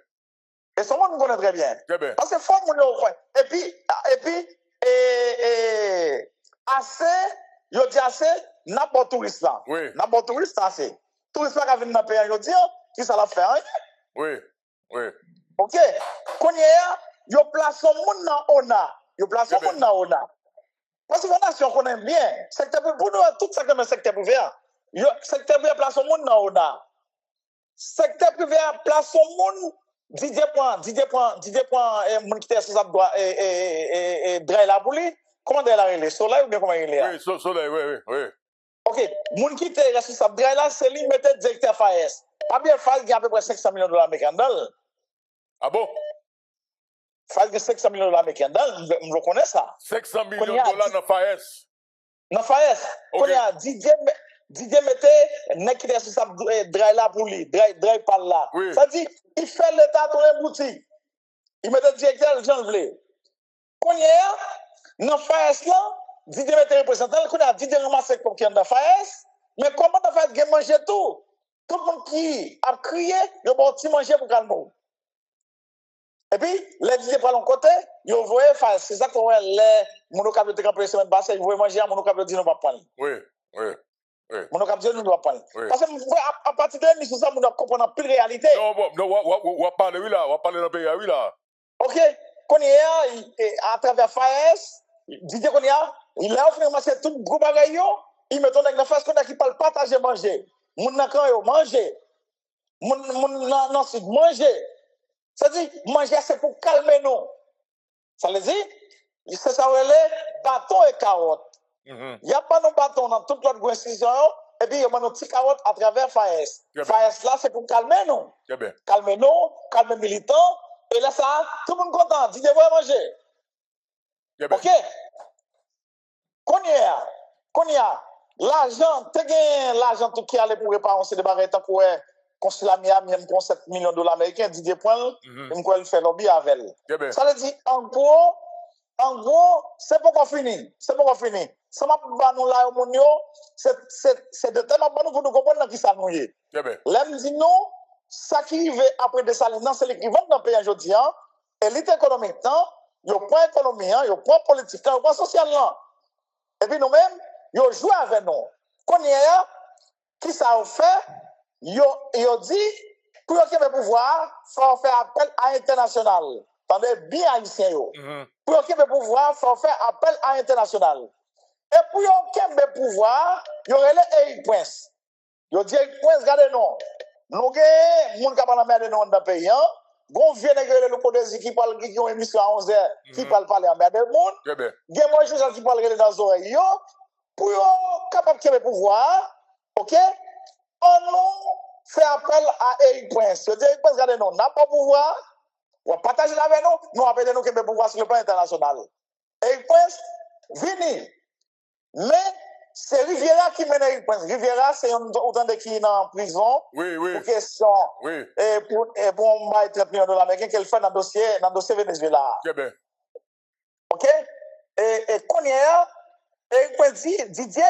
[SPEAKER 4] Et son monde nous connaît très bien.
[SPEAKER 1] Très bien.
[SPEAKER 4] Parce que faut mon yo. Et puis, assez, yo dit assez, n'importe touriste là.
[SPEAKER 1] Oui.
[SPEAKER 4] N'importe touriste assez. Touriste là qui vient dans le pays, yo dit, qui ça l'a fait, hein?
[SPEAKER 1] Oui.
[SPEAKER 4] OK. Qu'on y a, yo place son monde dans ONA. Parce que la nation connaît bien. Secteur privé, pour nous, tout ça comme un secteur privé. Secteur privé place son monde dans ONA. Secteur privé place son monde. Didier point, mon qui était responsable et Dray la bouli. Comment Dray la relé? Soleil ou bien comment il est?
[SPEAKER 1] Oui, Soleil, oui.
[SPEAKER 4] OK. Mon qui était responsable Dray la, c'est lui mettait directeur FAES. Pas bien FAES, il y a à peu près 500 millions de dollars américains.
[SPEAKER 1] Ah bon?
[SPEAKER 4] FAES, 500 millions de dollars américains. Je reconnais ça.
[SPEAKER 1] 500 millions de dollars dans FAES.
[SPEAKER 4] Dans Faes, qu'on a Didier mettait nek qui était sur sa drive là pour lui, drive par là.
[SPEAKER 1] Oui.
[SPEAKER 4] Ça dit, il fait l'état dans les boutiques. Il mettait directeur Jean Vlé. Qu'on y est, dans Faes là, Didier mettait représentant, qu'on a Didier ramassé pour qui est dans Faes, mais comment dans Faes il manger tout? Tout le monde qui a crié, il a bon manger pour calmer. Et puis, les Didier prend l'autre côté, ils voient Faes. C'est ça qu'on voit les monocapes de campé semaine passée, ils voient manger à monocapes de dire non pas prendre.
[SPEAKER 1] Oui, oui. Oui.
[SPEAKER 4] Mon cap nous doit prendre.
[SPEAKER 1] Oui.
[SPEAKER 4] Parce que à partir de l'émission, ça, nous doit comprendre plus de réalité.
[SPEAKER 1] Non, on va parler, oui, là. On va parler dans le pays, oui, là.
[SPEAKER 4] Ok. Qu'on y est, à travers FAES, Didier qu'on y a, il a offert marché tout gros bagaille, il met ton avec la face qu'on a qui parle partager manger. Mon nakran yo manger. Mon non sud manger. Ça dit manger c'est pour calmer nous. Ça veut dire c'est ça les bâton et carotte. Il n'y a pas de bâton dans toute l'autre institution, et puis il y a nos petits carottes à travers FAES. FAES là, c'est pour calmer nous. Calmer nous, calmer les militants, et là, ça, tout le monde content, Didier va manger. Ok? Qu'on y a, l'argent, tu as l'argent tout qui allait pour réparer ces débarras, tant pour consulat Miami, même pour 7 millions de dollars américains, Didier Point, il fait lobby avec elle. Ça veut dire, en gros, c'est pas qu'on finit. C'est pas qu'on finit. Ça m'a pas nous là, c'est de tellement bon pour nous comprendre qui ça nous est. L'aime dit non, ça qui arrive après des salaires, c'est l'équivalent d'un pays aujourd'hui, et l'élite économique, il y a point économie, il y a point politique, il y a point social. Et puis nous-mêmes, il y a joué avec nous. Qu'on y a, qui ça a fait, il a dit, pour qu'il y ait le pouvoir, il faut faire appel à l'international. Attendez bien haïtien yo. Pour qu'il y ait le pouvoir, il faut faire appel à l'international. Et pour qu'il y ait le pouvoir, il y aurait les Prince. Il dit Prince, regardez nous. Nous avons des gens qui parlent de nous dans le pays. Gon vieux nègre le Codesi qui parle qui ont émission à 11h qui parle parler en merde monde. Gen moi chose qui parle dans les oreilles yo pour capable de pouvoir. OK? On nous fait appel à Eric Prince. Je dis Eric Prince regardez nous, n'a pas pouvoir. On partage avec nous, nous appelons nous que le pouvoir sur le plan international. Eric Prince vini. Mais c'est Riviera qui mène Eric Prince. Riviera, c'est autant de qui est en prison.
[SPEAKER 1] Oui, oui.
[SPEAKER 4] Pour question.
[SPEAKER 1] Oui.
[SPEAKER 4] Et pour moi, 30 millions de dollars américains qu'elle fait dans le dossier Venezuela.
[SPEAKER 1] Très bien.
[SPEAKER 4] OK? Et qu'on y a, Eric Prince dit, Didier,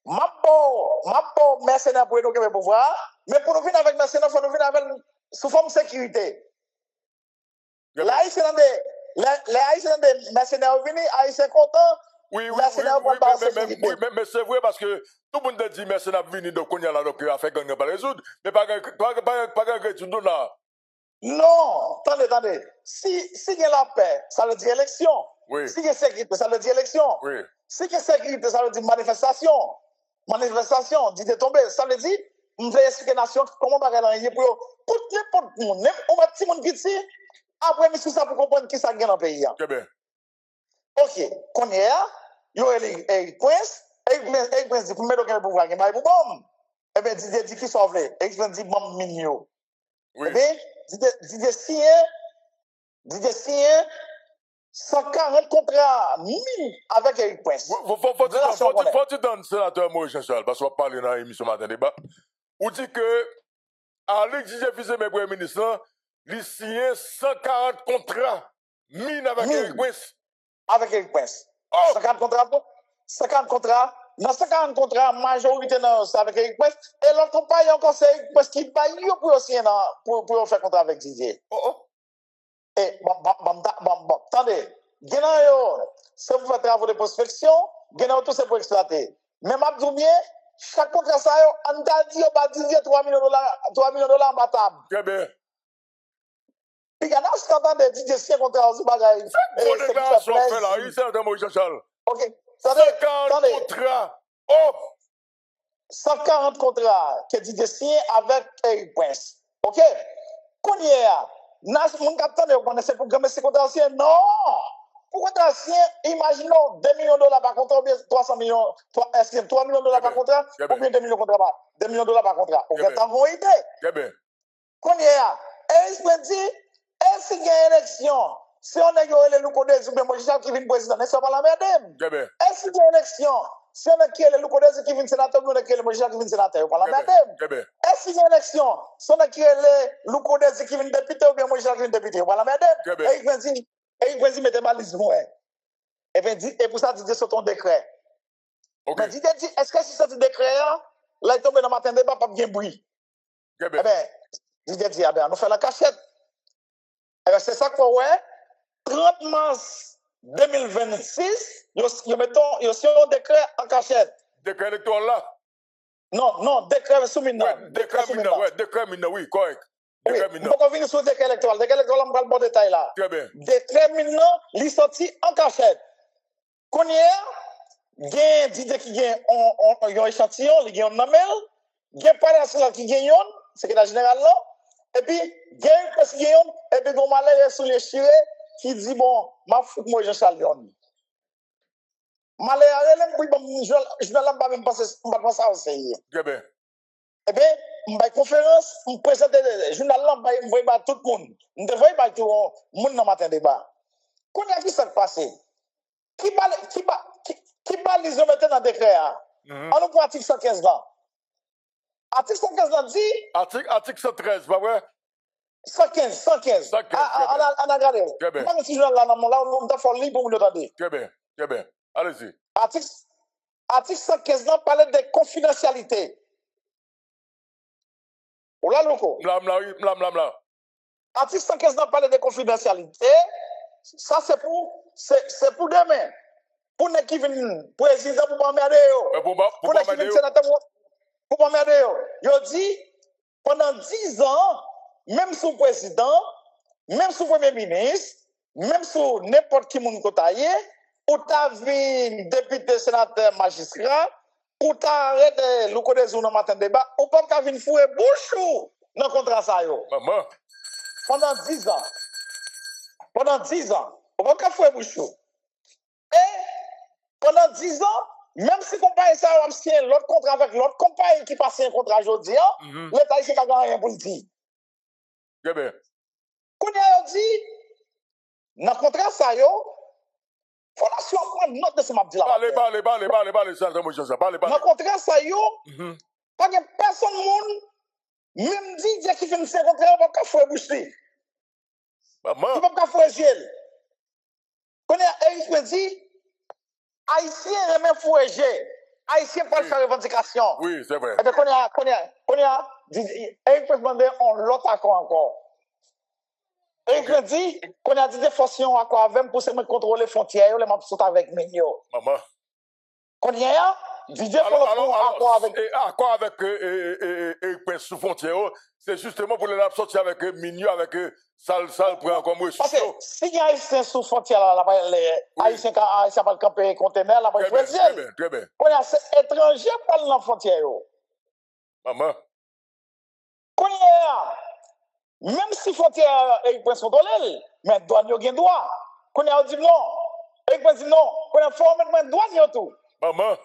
[SPEAKER 4] ma pas mercenaire pour nous que pouvoir, mais pour nous venir avec mercenaire, il faut nous venir avec sous forme de sécurité. Les Haïtiens des mercenaires venus, Haïtiens contents.
[SPEAKER 1] Oui, mais c'est vrai parce que tout le monde dit mercenaires venus de Konya là, donc affaire qu'on n'a pas résoudre, mais pas tout là.
[SPEAKER 4] Non, attendez. Si il y a la paix, ça veut dire élection.
[SPEAKER 1] Oui.
[SPEAKER 4] Si il y a sécurité, ça veut dire élection.
[SPEAKER 1] Oui.
[SPEAKER 4] Si il y a sécurité, ça veut dire manifestation. Manifestation, dit de tomber, ça veut dire, on veut expliquer nation comment on va gagner pour tout le monde. On va tout le monde qui dit, après, mais ça pour comprendre qui ça gagne dans le pays.
[SPEAKER 1] Très bien.
[SPEAKER 4] Ok, qu'on y a, il y a Eric Prince dit, pour mettre le pouvoir, il y a bon. Eh bien, Didier dit qui sauve. Eric Prince dit, bon, mignon.
[SPEAKER 1] Oui.
[SPEAKER 4] Eh bien, Didier signe 140 contrats avec Eric Prince.
[SPEAKER 1] Faut-il donner sénateur Maurice Jean-Charles, parce qu'on parle dans l'émission matin débat, ou dit que, à l'exigé fils de mes premiers ministres, il signe 140 contrats avec Eric Prince.
[SPEAKER 4] Avec Eric Prince. 50 contrats. Dans 50 contrats, majorité c'est avec Eric Prince. Et l'autre pas encore c'est Eric Prince qui paye pour aussi pour faire contrat avec Didier. Et attendez, si vous faites travaux de prospection, tout c'est pour exploiter. Mais m'a bien, chaque contrat ça on t'a dit Didier 3 millions de dollars en bas table.
[SPEAKER 1] Très bien.
[SPEAKER 4] Puis il y a ce qu'on entend Didier si contrat aussi bagaille.
[SPEAKER 1] C'est une déclaration fait là, il sert de Maurice Jean-Charles.
[SPEAKER 4] OK.
[SPEAKER 1] 50 contrats.
[SPEAKER 4] 140 contrats que Didier signe avec Eric Prince. OK? Qu'on y est, mon capitaine, vous connaissez pour gagner ces contrats anciens? Non! Pour contrat ancien, imaginons 2 millions de dollars par contrat ou bien 300 millions, 3 millions de dollars par contrat ou bien 2 millions de contrat 2 millions de dollars par contrat. Vous faites en bonne idée.
[SPEAKER 1] Très bien.
[SPEAKER 4] Qu'on y est, Eric Prince dit, est-ce qu'il y a une élection? Si on a eu les Loukodés ou bien Moïse qui vient président, n'est-ce pas la merde?
[SPEAKER 1] Très bien.
[SPEAKER 4] Est-ce qu'il y a une élection? Si on a qui est le Loukodesi qui vient sénateur, on a qui est le Moïse qui vient sénateur. Voilà, madame. Est-ce qu'il y a une élection? Si on a qui est le Loukodesi qui vient député ou bien Moïse qui vient député. Voilà, madame. Et il vient dire, mettez balise, moi. Et pour ça, dit sur ton décret. Mais dit, est-ce que si ce décret, là, il tombe dans le matin débat, pas bien bruit. Eh bien, dit, nous faisons la cachette. Eh bien, c'est ça qu'on ouais. 30 mars 2026, nous mettons un décret en cachette.
[SPEAKER 1] Décret électoral là?
[SPEAKER 4] Non, décret soumis.
[SPEAKER 1] Décret mineur, oui, correct. Décret mineur.
[SPEAKER 4] Pourquoi venir sur le décret électoral? Décret électoral, on va le bon détail là.
[SPEAKER 1] Très bien.
[SPEAKER 4] Décret mineur, il sorti en cachette. Qu'on y est, il y a des qui ont un échantillon, il y a un namel, il y a un palais national qui gagne, c'est que la générale là, et puis il y a un qui gagne, et puis on malheur sur les chirés qui dit bon, ma foutre moi Jean-Charles Léon. Malheur, je ne vais pas même penser à ça.
[SPEAKER 1] Très bien.
[SPEAKER 4] Eh bien, je vais conférence, je présente le journal là, je vais voir tout le monde. Je devrais voir tout le monde dans le matin débat. Quand il y a qui s'est passé? Qui balise maintenant dans le décret? On nous prend l'article 115 là. Article 115 là dit.
[SPEAKER 1] Article 113, pas vrai?
[SPEAKER 4] 115. On a regardé.
[SPEAKER 1] Très bien.
[SPEAKER 4] Moi, si je là, on a fait libre pour nous entendre.
[SPEAKER 1] Très bien. Allez-y.
[SPEAKER 4] Article 115 là parle de confidentialité. Ou là, loco?
[SPEAKER 1] Blam.
[SPEAKER 4] Article 115 là parle de confidentialité. Ça, c'est pour demain. Pour ne qui viennent président pour pas m'aider. Pour ne qui viennent sénateur pour pas m'aider. Yo dit, pendant 10 ans, même sous président, même sous premier ministre, même sous n'importe qui moun kotaye, ou ta vu député, sénateur, magistrat, ou ta arrêté le code dans matin débat, ou pas ta venir fouer bouchou dans contrat ça yo.
[SPEAKER 1] Maman.
[SPEAKER 4] Pendant 10 ans. On va pas fouer bouchou. Et pendant 10 ans, même si compagnie ça a signé l'autre contrat avec l'autre compagnie qui passe un contrat aujourd'hui, l'État ici n'a rien pour le dire.
[SPEAKER 1] Très bien.
[SPEAKER 4] Quand il a dit, dans le contrat ça yo, fondation prend note de ce m'a dit là.
[SPEAKER 1] Parlez, ça, moi je sais, parlez.
[SPEAKER 4] Dans le contrat ça yo, pas de personne monde même dit qui fait un contrat, on va pas fouer bouchou.
[SPEAKER 1] Maman.
[SPEAKER 4] Tu ne peux pas faire gel. Quand Eric me dit, Haïtien remet fouet gel. Haïtien pas faire revendication.
[SPEAKER 1] Oui, c'est vrai.
[SPEAKER 4] Et bien, Eric me demander l'autre accord encore. Eric me dit, qu'on a dit des forcions accord avec pour se contrôler les frontières, les maps sont avec Migno.
[SPEAKER 1] Maman.
[SPEAKER 4] Qu'on y a, Didier accord avec.
[SPEAKER 1] Accord avec Eric sous frontière, c'est justement pour les sortir avec Migno, avec Sal pour encore moins.
[SPEAKER 4] Parce que si il y a Haïtien sous frontière, les Haïtiens va le camper conteneur, là,
[SPEAKER 1] très bien.
[SPEAKER 4] Quand il y a étrangers par la frontière.
[SPEAKER 1] Maman.
[SPEAKER 4] Quand il y a, même si frontière Eric Prince contrôle, mais douane yo gen droit. Quand il y a dit non, Eric Prince dit non, quand il y a formellement douane yo tout.
[SPEAKER 1] Maman.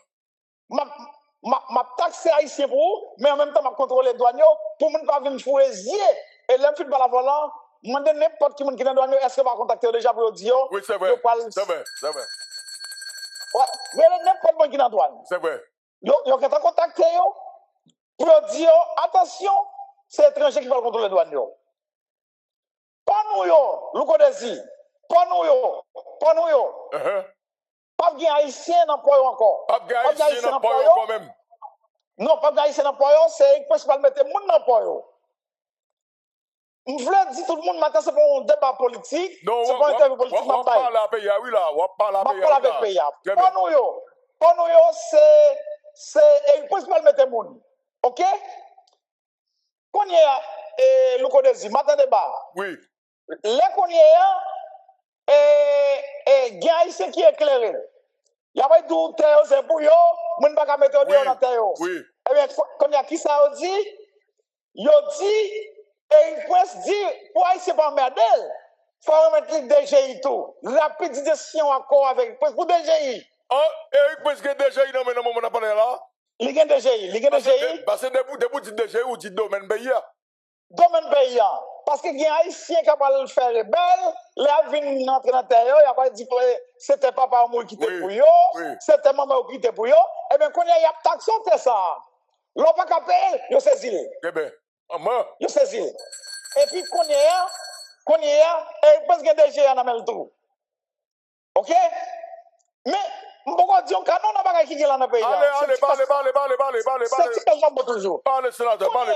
[SPEAKER 4] Ma taxe haïtien pour, mais en même temps ma contrôle les douane pour ne pas venir fouezier et l'infiltre par la volant. Demande n'importe qui est dans douane, est-ce que va contacter déjà pour dire?
[SPEAKER 1] Oui, c'est vrai. C'est vrai.
[SPEAKER 4] Ouais, mais n'importe qui est dans douane.
[SPEAKER 1] C'est vrai.
[SPEAKER 4] Yo qui t'a contacté pour dire attention, c'est étranger qui va contrôler les douane yo. Pas nous yo, Loukodesi. Pas nous yo. Pas de haïtien dans poyo encore.
[SPEAKER 1] Pas de haïtien dans poyo quand même.
[SPEAKER 4] Non, pas de haïtien dans poyo, c'est principal mettre moun dans poyo. Je voulais dire tout le monde matin, c'est pour un débat politique.
[SPEAKER 1] Non,
[SPEAKER 4] c'est pour un interview politique.
[SPEAKER 1] On parle à pays, oui là. On parle
[SPEAKER 4] avec pays. Pas nous, c'est principal mettre moun. OK? Quand il y a le Loukodesi, matin débat.
[SPEAKER 1] Oui.
[SPEAKER 4] Là qu'on y a, il y a haïtien qui est éclairé. Il y a pas tout terre, c'est pour eux, moun pas mettre dans terre.
[SPEAKER 1] Oui.
[SPEAKER 4] Eh bien, quand il y a qui ça dit, il dit, et il peut dire, pour haïtien pas merder, il faut remettre le DGI tout. Rapidisation accord avec, pour DGI.
[SPEAKER 1] Ah, Eric Prince que DGI non mais non on a parlé là.
[SPEAKER 4] Il y a DGI.
[SPEAKER 1] Parce que debout dit DGI ou dit domaine pays.
[SPEAKER 4] Domaine pays. parce que il y a un haïtien qui va le faire rebelle, là vient entrer dans terre, il a pas dit que c'était papa moi qui était pour yo, c'était maman qui était pour yo, et bien quand il y a taxé ça. L'on pas capé, yo saisi.
[SPEAKER 1] Eh ben, maman.
[SPEAKER 4] Yo saisi. Et puis qu'on y a, et parce que DG en a mis le tout. OK? Mais pourquoi dire canon n'a pas qui est là dans le pays?
[SPEAKER 1] Allez, parlez.
[SPEAKER 4] C'est tellement bon toujours.
[SPEAKER 1] Parlez, sénateur, parlez.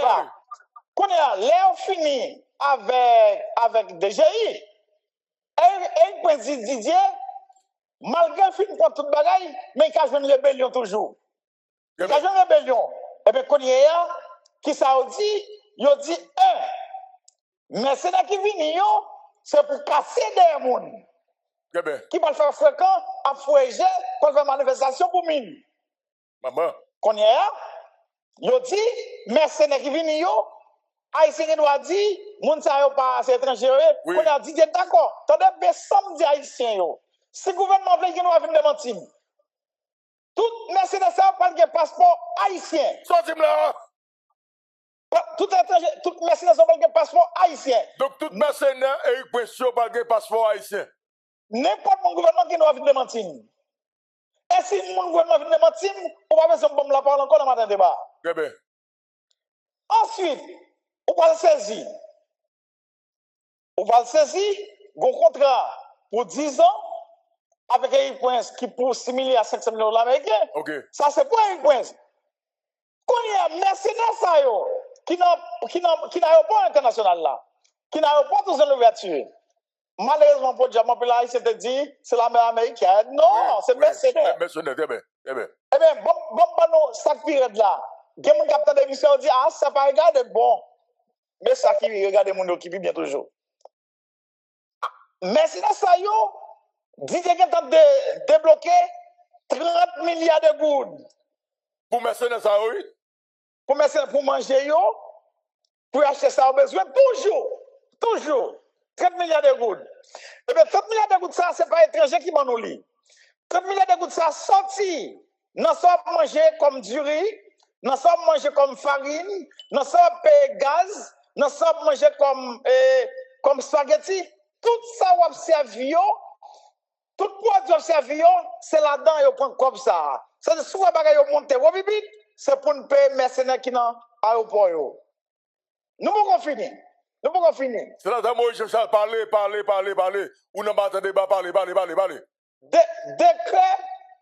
[SPEAKER 4] Qu'on y a, là on finit avec DGI. Et point Didier, malgré le film pour toute bagaille, mais il y a une rébellion toujours. Il y a une rébellion. Et bien, qu'on y a, qui ça dit? Il dit, mais c'est là qui vient, c'est pour casser des gens. Qui va le faire fréquent, à foueger, pour faire manifestation pour mine.
[SPEAKER 1] Maman.
[SPEAKER 4] Qu'on y a, il dit, mais c'est là qui vient, Haïtien doit dire, moun sa yo pas assez étranger, qu'on a dit, d'accord, t'as des samedi Haïtien yo. Si le gouvernement veut qu'il nous venir démentir, tout mercenaire ça pas de passeport haïtien.
[SPEAKER 1] Sortez-moi là.
[SPEAKER 4] Tout étranger, tout mercenaire ça pas de passeport haïtien.
[SPEAKER 1] Donc tout mercenaire et question pas de passeport haïtien.
[SPEAKER 4] N'importe mon gouvernement qui nous venir démentir. Et si mon gouvernement vient démentir, on va faire bon la parole encore dans matin débat.
[SPEAKER 1] Très bien.
[SPEAKER 4] Ensuite, on va le saisir. Un contrat pour 10 ans avec un prince qui pour 6 milliards à 500 millions de américains.
[SPEAKER 1] OK.
[SPEAKER 4] Ça, c'est pas un prince. Quand il y a mercenaires qui n'a pas international là, qui n'a pas tous l'ouverture. Malheureusement, pour Diamant, là, il s'était dit, c'est la mer américaine. Non, c'est mercenaire.
[SPEAKER 1] Mercenaire, très bien.
[SPEAKER 4] Eh bien, bon, ça qui regarde là. Game capteur de mission dit, ah, ça va regarder bon. Mais ça qui regarde mon qui vit bien toujours. Mais c'est ça, yo, dit qu'il est de débloquer 30 milliards de gouttes.
[SPEAKER 1] Pour mercenaires, ça, oui.
[SPEAKER 4] Pour manger, yo, pour acheter ça au besoin, toujours. 30 milliards de gouttes. Eh bien, 30 milliards de gouttes, ça, c'est pas étranger qui m'en oublie. 30 milliards de gouttes, ça sorti. Nous sommes mangés comme du riz, nous sommes mangés comme farine, nous sommes payés gaz, nous sommes mangés comme spaghetti. Tout ça, on observe, tout produit observe, c'est là-dedans, on prend comme ça. C'est souvent, on monte au bibit, c'est pour nous payer mercenaires qui n'ont pas l'aéroport. Nous pouvons finir.
[SPEAKER 1] C'est là que je cherche à parler. Ou non, pas débat, parler.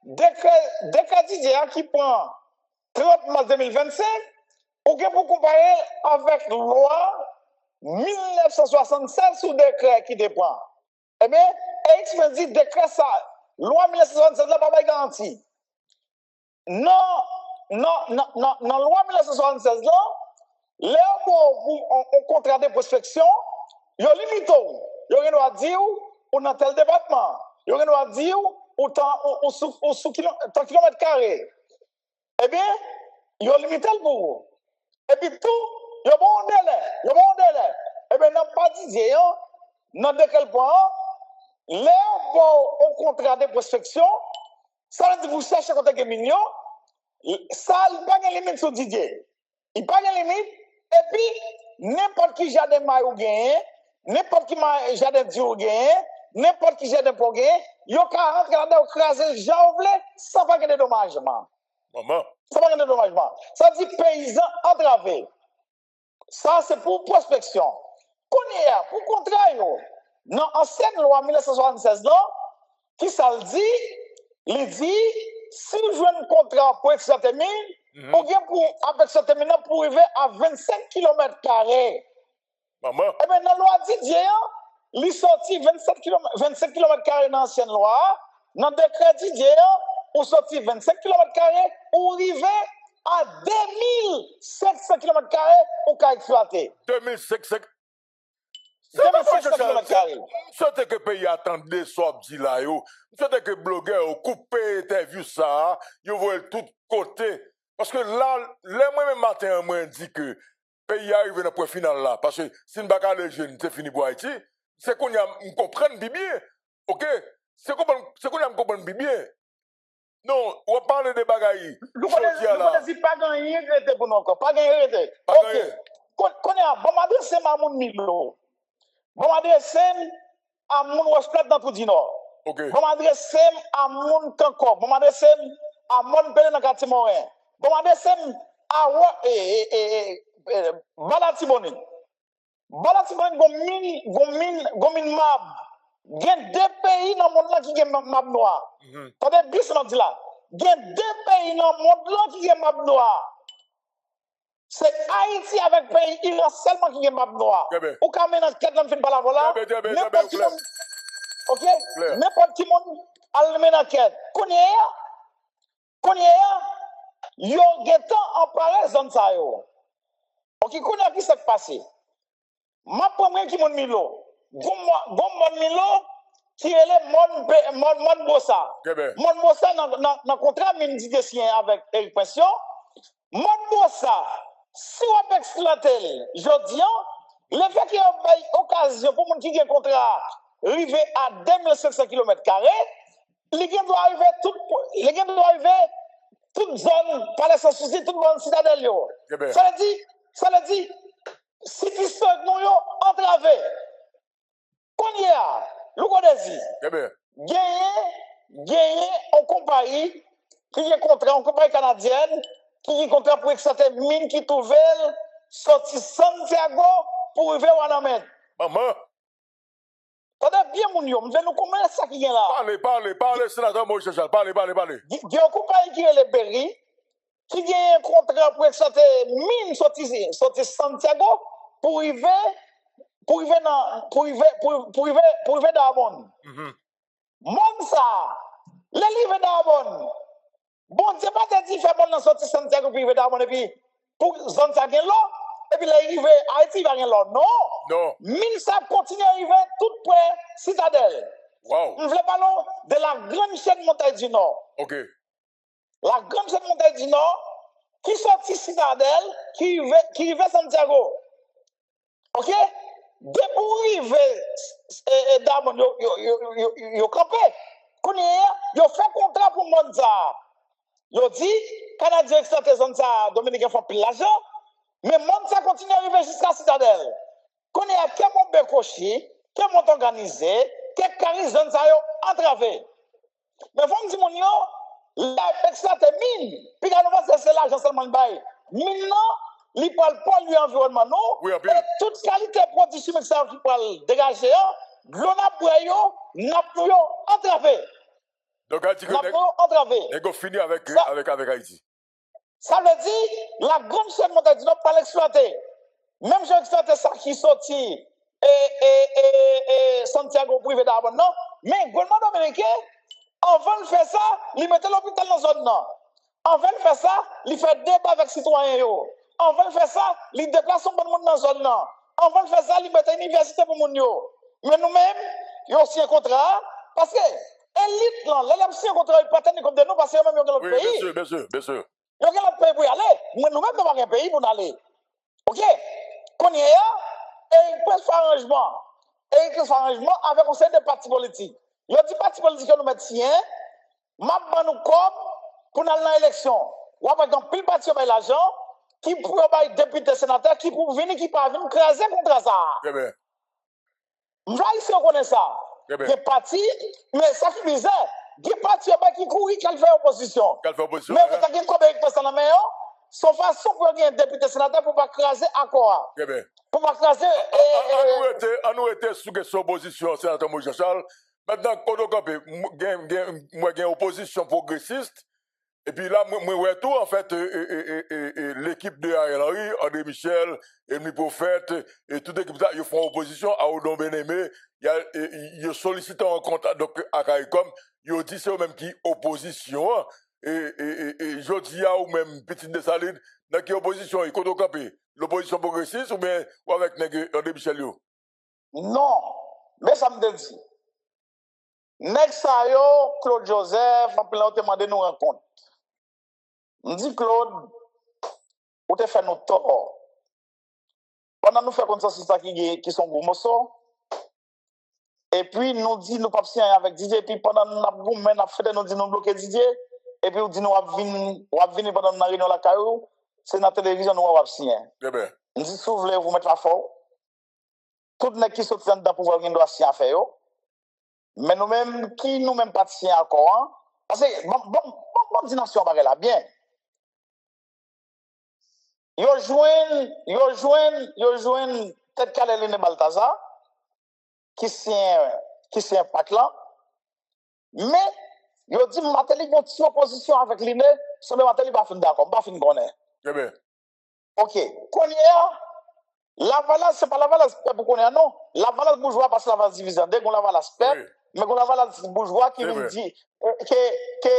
[SPEAKER 4] Décret Didier qui prend 30 mars 2025, ou que pour comparer avec la loi 1976 sous décret qui dépend. Eh bien, X me dit décret ça, loi 1976 là, pas de garantie. Non, loi 1976 là, là on contrat de prospection, il y a limite, il y a dire ou dans tel département, il y a dire ou sous kilomètre carré. Eh bien, il y a limité le pour. Et puis tout, il y a bon délai. Eh bien, n'a pas dit, dans quel point, là, on contrat de prospection, ça veut dire vous cherchez contre des millions, ça n'a pas de limite sur Didier. Il n'y a pas de limite, et puis, n'importe qui jardin maille ou gagne, n'importe qui jardin du ou gagne, n'importe qui jardin pour gagner, il y a 40 qui ont écrasé le janvier sans pas de dédommagement.
[SPEAKER 1] Maman.
[SPEAKER 4] Sans pas de dédommagement. Ça dit paysans entravés. Ça, c'est pour prospection. Pour contraire, dans l'ancienne loi 1976, qui ça le dit, il dit, si vous jouez un contrat pour exploiter mine, ou bien avec ce terminal pour arriver à 25 km².
[SPEAKER 1] Maman.
[SPEAKER 4] Eh bien, dans la loi Didier, il sorti 25 km² dans l'ancienne loi, dans le décret Didier, il sorti 25 km² pour arriver à 2700 km² pour exploiter.
[SPEAKER 1] 2500
[SPEAKER 4] km².
[SPEAKER 1] C'est que le pays attendait soit dit là, c'est que blogueurs ont coupé interview ça, ils voient tout côté. Parce que là, le même matin, moi, dit que le pays arrive dans le point final là. Parce que si nous ne pas les jeunes, c'est fini pour Haïti, c'est qu'on comprend bien. Ok? C'est qu'on a comprendre bien. Non, on parle de bagailles.
[SPEAKER 4] Nous ne pas gagner pour nous encore. Pas gagner. Ok. Qu'on a bon m'adresser à mon Milo. Bon m'adresser à mon Westplat dans tout du Nord.
[SPEAKER 1] OK.
[SPEAKER 4] Bon m'adresser à mon Kanko. Bon m'adresser à mon Belé dans quartier Morin. Bon m'adresser à Balatiboni. Balatiboni gomin mab. Gen deux pays dans le monde là qui ont map noir. Attendez bien ce que je dis là. Gen deux pays dans le monde là qui ont map noir. C'est Haïti avec le pays Iran seulement qui est map noir. Ou quand même, quatre ans fin par la voilà. N'importe qui monde. OK? N'importe qui monde allume dans quête. Connaît yo getan emparé zone ça yo. OK, connaît qui s'est passé. Ma premier qui mon Milo. Gon mon Milo qui est le mon Bossa. Mon Bossa dans contrat mini de sien avec Eric Pension. Mon Bossa si on exploite, je dis, le fait qu'il y a une occasion pour les gens qui ont un contrat arriver à 2500 km, les gens doivent arriver toute zone, palais sans souci, toute bonne citadelle. Ça veut dire, si tu sors nous entravé, qu'on y a, le qu'on gagner en compagnie, qui a un contrat en compagnie canadienne, qui a un contrat pour exploiter mine qui trouve sorti Santiago pour arriver à Wanamet.
[SPEAKER 1] Maman.
[SPEAKER 4] Attendez bien, mon yo, nous comment ça qui est là?
[SPEAKER 1] Parlez, sénateur Moïse Charles, parlez.
[SPEAKER 4] Il y a un compagnie qui est le Berry, qui a un contrat pour exploiter mine sorti Santiago pour arriver d'Abon. Mon ça, les livres d'Abon. Bon, c'est pas de dire faire bon dans sortie Santiago pour arriver d'Abon et puis pour zone ça là et puis là arriver Haïti va rien là. Non. Mine ça continue à arriver tout près citadelle.
[SPEAKER 1] Wow.
[SPEAKER 4] On veut parler de la grande chaîne montagne du Nord.
[SPEAKER 1] OK.
[SPEAKER 4] La grande chaîne montagne du Nord qui sortit citadelle qui arrive Santiago. OK? Dès pour arriver d'Abon yo campé. Yo fait contrat pour Monza. Yo dit Canadien exploité zone ça Dominicain font pile l'argent mais Monza continue à arriver jusqu'à Citadelle. Connaît à quel monde bécoché, quel monde organisé, quel carré zone ça yo entravé. Mais vous me dites mon yo la exploité mine puis quand on va c'est l'argent seulement bail. Mine non li parle pas lui environnement non
[SPEAKER 1] oui,
[SPEAKER 4] et toute qualité produit chimique ça qui parle dégager l'on a boyo n'a plus entravé.
[SPEAKER 1] Donc, on finit avec Haïti.
[SPEAKER 4] Ça veut dire la grande chaîne montagne du Nord pas l'exploiter. Même j'ai exploité ça qui sorti et Santiago privé d'abord non, mais le gouvernement américain on veut faire ça, il mettait l'hôpital dans la zone non. On veut faire ça, il fait débat avec citoyens yo. On veut faire ça, il déplace bon monde dans la zone non. On veut faire ça, il mettait une université pour moun yo. Mais nous-mêmes, il y a aussi un contrat parce que élite là, l'élection contre le partenaire comme de nous parce que même dans notre pays.
[SPEAKER 1] Bien sûr.
[SPEAKER 4] Il y a un pays pour y aller. Nous même nous pas un pays pour aller. OK. Qu'on y est et il peut faire arrangement. Et il peut faire arrangement avec un certain parti politique. Il y a des partis politiques que nous mettons m'a nous comme pour aller dans l'élection. Ou avec un pile parti avec l'argent qui pour avoir député sénateur qui pour venir qui pas venir craser contre ça. Nous ici on connaît ça. Des partis, mais ça qui disait, des partis qui courent, qui fait opposition. Mais vous avez combien de personnes dans la main, son façon pour gagner un député sénateur pour pas craser accord. Pour pas craser.
[SPEAKER 1] On nous était sous cette opposition, sénateur Moïse Charles. Maintenant, quand on a une opposition progressiste, et puis là, moi, tout, en fait, l'équipe de Ariel Henry, André Michel, Emi Prophète, et toute l'équipe, ils font opposition à Odon Benemé, ils sollicitent un contact à CARICOM, ils dit c'est eux-mêmes qui opposition, et je dis à ou même Petit Dessalines, dans qui opposition, ils comptent camper, l'opposition progressiste ou bien avec André Michel yo?
[SPEAKER 4] Non, mais ça me dit. Next yo, Claude Joseph, en plein demandé nous rencontre. On dit Claude, ou te fait nous tort. Pendant nous faire comme ça, c'est ça qui sont gros morceaux. Et puis nous dit nous pas signer avec Didier. Et puis pendant nous fait nous dit nous bloquer Didier. Et puis nous dit nous venir pendant nous réunion la caillou. C'est dans la télévision nous va signer. Je dis, si vous voulez vous mettre la force, tout le monde qui sont dans le pouvoir, doit signer à faire. Mais nous-mêmes, qui nous-mêmes pas signer encore, hein? Parce que, bon, dimension, là, bien. Yo joignent tête Caléline Balthazar, qui c'est un pack là. Mais, yo dit, Mateli, vont une opposition avec l'INE, sur le Mateli, pas fin d'accord, pas fin connaître.
[SPEAKER 1] Très bien.
[SPEAKER 4] Ok. Konya, la valance, c'est pas la valance pour qu'on ait, non. La valance bourgeois, parce que la valance division, dès qu'on la valance peuple,
[SPEAKER 1] Oui.
[SPEAKER 4] mais qu'on la valance bourgeois qui
[SPEAKER 1] C'est
[SPEAKER 4] nous
[SPEAKER 1] vrai.
[SPEAKER 4] dit que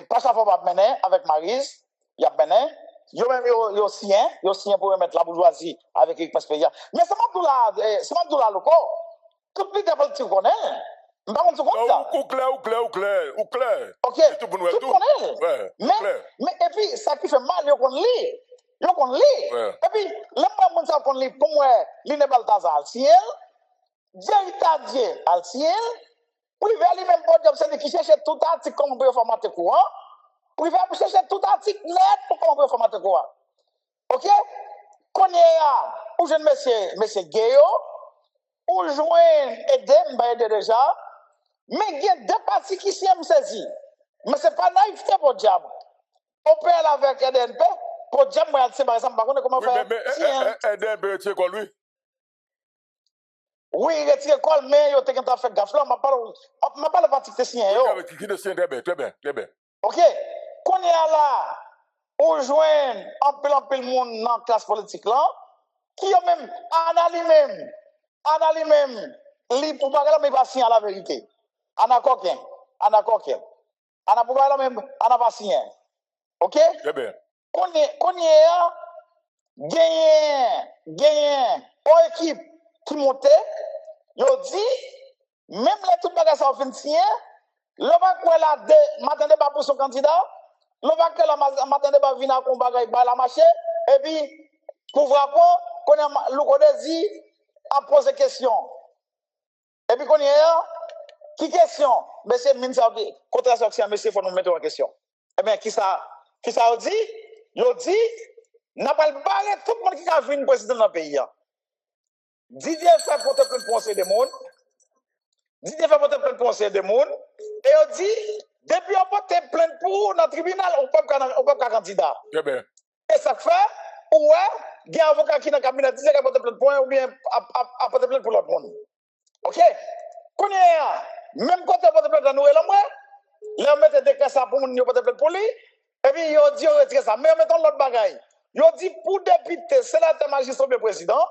[SPEAKER 4] pas ça faut pas mener avec Maryse, il y a mené. Yo même yo signé pour remettre la bourgeoisie avec l'équipe pays. Mais c'est pas tout là loco. Tout le monde politique connaît. Pas on se compte ça.
[SPEAKER 1] Ou clair.
[SPEAKER 4] OK.
[SPEAKER 1] C'est tout pour nous
[SPEAKER 4] Tout
[SPEAKER 1] tout.
[SPEAKER 4] connaît.
[SPEAKER 1] Ouais, clair.
[SPEAKER 4] Mais et puis ça qui fait mal yo qu'on lit. Yo qu'on lit.
[SPEAKER 1] Ouais.
[SPEAKER 4] Et puis le monde ça qu'on lit pour moi, l'Ine Balthazar al ciel. Dieu al ciel. Privé lui-même pour job c'est qui cherche tout article comme on peut formater courant. Privé pour chercher tout article net pour comment on peut formater courant. OK? Konya ou jeune monsieur Guéo ou joindre Edem ba aider déjà. Mais il y a deux parties qui s'y aiment saisi. Mais ce n'est pas naïveté pour le diable. On peut aller avec EDNP. Pour le diable, moi, par exemple, comment
[SPEAKER 1] Oui,
[SPEAKER 4] faire.
[SPEAKER 1] mais aider un quoi lui?
[SPEAKER 4] Oui, il retire l'école, mais il y a fait gaffe là. Je ne parle pas de partie de
[SPEAKER 1] Qui ne sait très bien.
[SPEAKER 4] OK. Qu'on est là, on joint un peu le monde dans la classe politique là, qui a même, en lui-même, lui pour pas mais pas signer à la vérité. Ana coquin. Ana pour pas même, ana pas signer. OK?
[SPEAKER 1] Très bien.
[SPEAKER 4] Qu'on est gagné une équipe qui monte, yo dit même les tout bagage ça fin signer, le va quoi là m'attendez pas pour son candidat, le va que la m'attendez pas venir con bagage ba la marché et puis pour voir quoi qu'on a le Kodezi a posé question. Et puis qu'on est qui question? Monsieur Minsa contre ça monsieur faut nous mettre en question. Eh bien qui ça dit? Yo dit n'a pas le barrer tout le monde qui a vu une président dans le pays. Didier fait porter plainte pour conseil des monde. Didier fait porter plainte pour conseil des monde. Et on dit, depuis on porte plainte pour dans le tribunal, on peut pas candidat.
[SPEAKER 1] Très bien.
[SPEAKER 4] Et ça fait, ouais, il y a un avocat qui dans le cabinet dit qu'il a porté plainte pour un ou bien a porté plainte pour l'autre monde. OK? Qu'on est, même quand on porte plainte dans nous, là, mettre des cas ça pour nous porter plainte pour lui. Et puis, il dit, on retire ça. Mais mettons l'autre bagaille. Il dit, pour député, sénateur, magistrat, le président,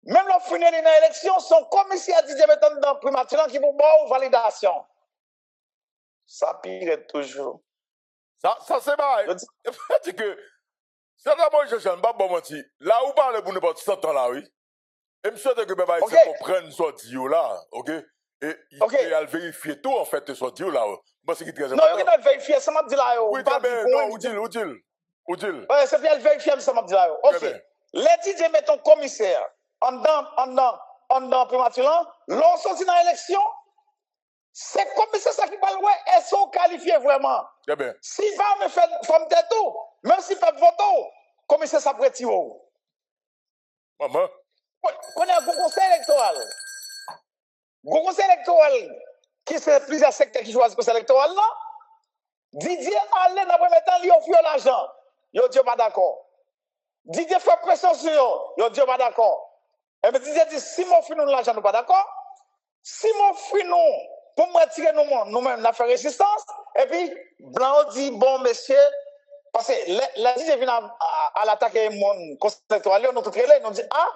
[SPEAKER 4] même le final d'une élection, son commissaire Didier Meton dans le primature qui vous bon validation. Ça pire toujours.
[SPEAKER 1] Ça c'est vrai. C'est que, c'est d'abord, je ne pas bon mentir. Là où parle pour ne pas 100 ans là, oui. Et je souhaite que Baba
[SPEAKER 4] Ok.
[SPEAKER 1] comprenne ce dire là, ok? Et il vérifie tout en fait ce dire là. Moi, c'est qui est très
[SPEAKER 4] Non, il a vérifié, ça m'a dit là.
[SPEAKER 1] Oui, très bien, non, où dit.
[SPEAKER 4] Ouais, c'est bien vérifié, ça m'a dit là. Ok. Les Didier Meton commissaire, en dans primature, l'on sorti dans l'élection, c'est commissaire ça qui parle, ouais, elles sont qualifiées vraiment.
[SPEAKER 1] Très bien.
[SPEAKER 4] Si va me faire forme tête tout, même si pas voto, commissaire ça prête haut.
[SPEAKER 1] Maman.
[SPEAKER 4] On a un conseil électoral. Un conseil électoral qui c'est plusieurs secteurs qui choisissent le conseil électoral là. Didier allait dans le premier temps, il offre l'argent. Il dit pas d'accord. Didier fait pression sur eux. Il dit pas d'accord. Et bien Didier dit si mon frère nous l'argent, nous pas d'accord. Si mon frère nous, pour me retirer nous-mêmes, nous faire résistance. Et puis, Blanc dit bon monsieur, parce que la Didier vient à l'attaquer mon conseil électoral, nous tout relais, nous dit ah,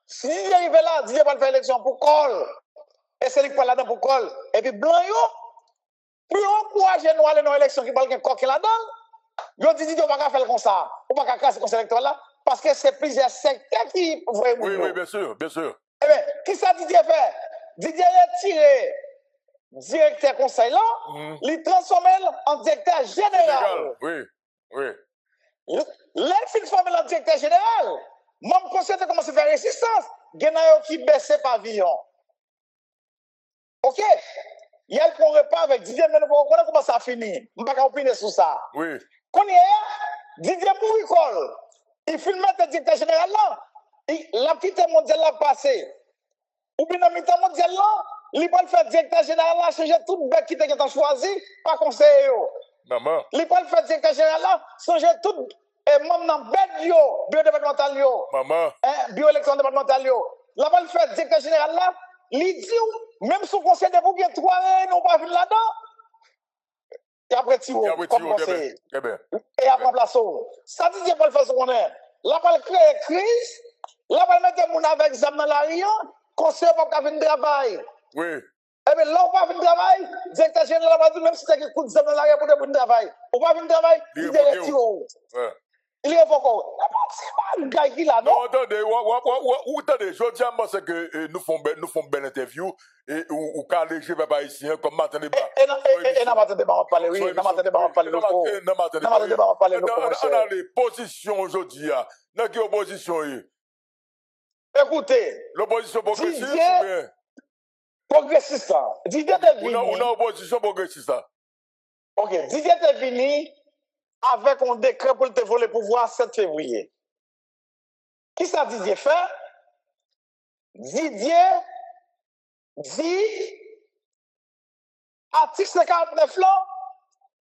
[SPEAKER 4] si Didier arrive là, Didier va faire l'élection pour col. Et c'est lui qui parle là-dedans pour col. Et puis Blanc yo, plus encourager nous aller dans l'élection qui parle qu'un coq là-dedans. Yo dit Didier, on va pas faire comme ça. On va pas casser le conseil électoral là. Parce que c'est plusieurs secteurs qui voient.
[SPEAKER 1] Oui, bien sûr.
[SPEAKER 4] Eh bien, qui ça Didier fait? Didier a tiré directeur conseil là, il transforme en directeur général.
[SPEAKER 1] Oui.
[SPEAKER 4] L'effet transforme en directeur général. Moi, je conseille de commencer à faire résistance. Il y a qui baisse pavillon. OK? Il y a le point repas avec Didier, mais on connaît comment ça finit. Je ne vais pas opiner sur ça.
[SPEAKER 1] Oui.
[SPEAKER 4] Qu'on y est, Didier Mouricol. Il filme le directeur général là. La petite mondiale l'a passé. Ou bien dans le temps mondial là, il va faire directeur général là, changer tout bec qui était choisi, pas conseiller.
[SPEAKER 1] Maman.
[SPEAKER 4] Il va faire directeur général là, changer tout membre dans bio départemental yo.
[SPEAKER 1] Maman.
[SPEAKER 4] Bio-élection départementale yo. Là, va le faire directeur général là, il dit, même sous conseil de vous, bien 3 ans, nous pas venir là-dedans. Et après, comme conseiller. Et après, place. Ça dit, il va le faire ce qu'on est. Là, va le créer crise. Là, va mettre les gens avec examen dans l'arrière. Conseil pour pas venir travail.
[SPEAKER 1] Oui.
[SPEAKER 4] Eh bien, là, on va venir travail. Directeur général va dire, même si c'est un coup d'examen dans l'arrière pour venir travail. On va venir travail. Il est retiré. Il est fort. Il y a un gars qui là, non?
[SPEAKER 1] Non, attendez, attendez, je dis à moi que nous faisons belle interview et ou caléger papa ici comme matin débat.
[SPEAKER 4] Et n'a matin débat on parler oui, n'a matin débat on parler le ko. N'a matin débat on parler le ko.
[SPEAKER 1] On a les positions aujourd'hui là. Dans quelle opposition est?
[SPEAKER 4] Écoutez,
[SPEAKER 1] l'opposition progressiste ou bien
[SPEAKER 4] progressiste. Didier Devini.
[SPEAKER 1] On a opposition progressiste.
[SPEAKER 4] OK, Didier Devini avec un décret pour te voler le pouvoir 7 février. Qui ça Didier fait? Didier dit article 59 là,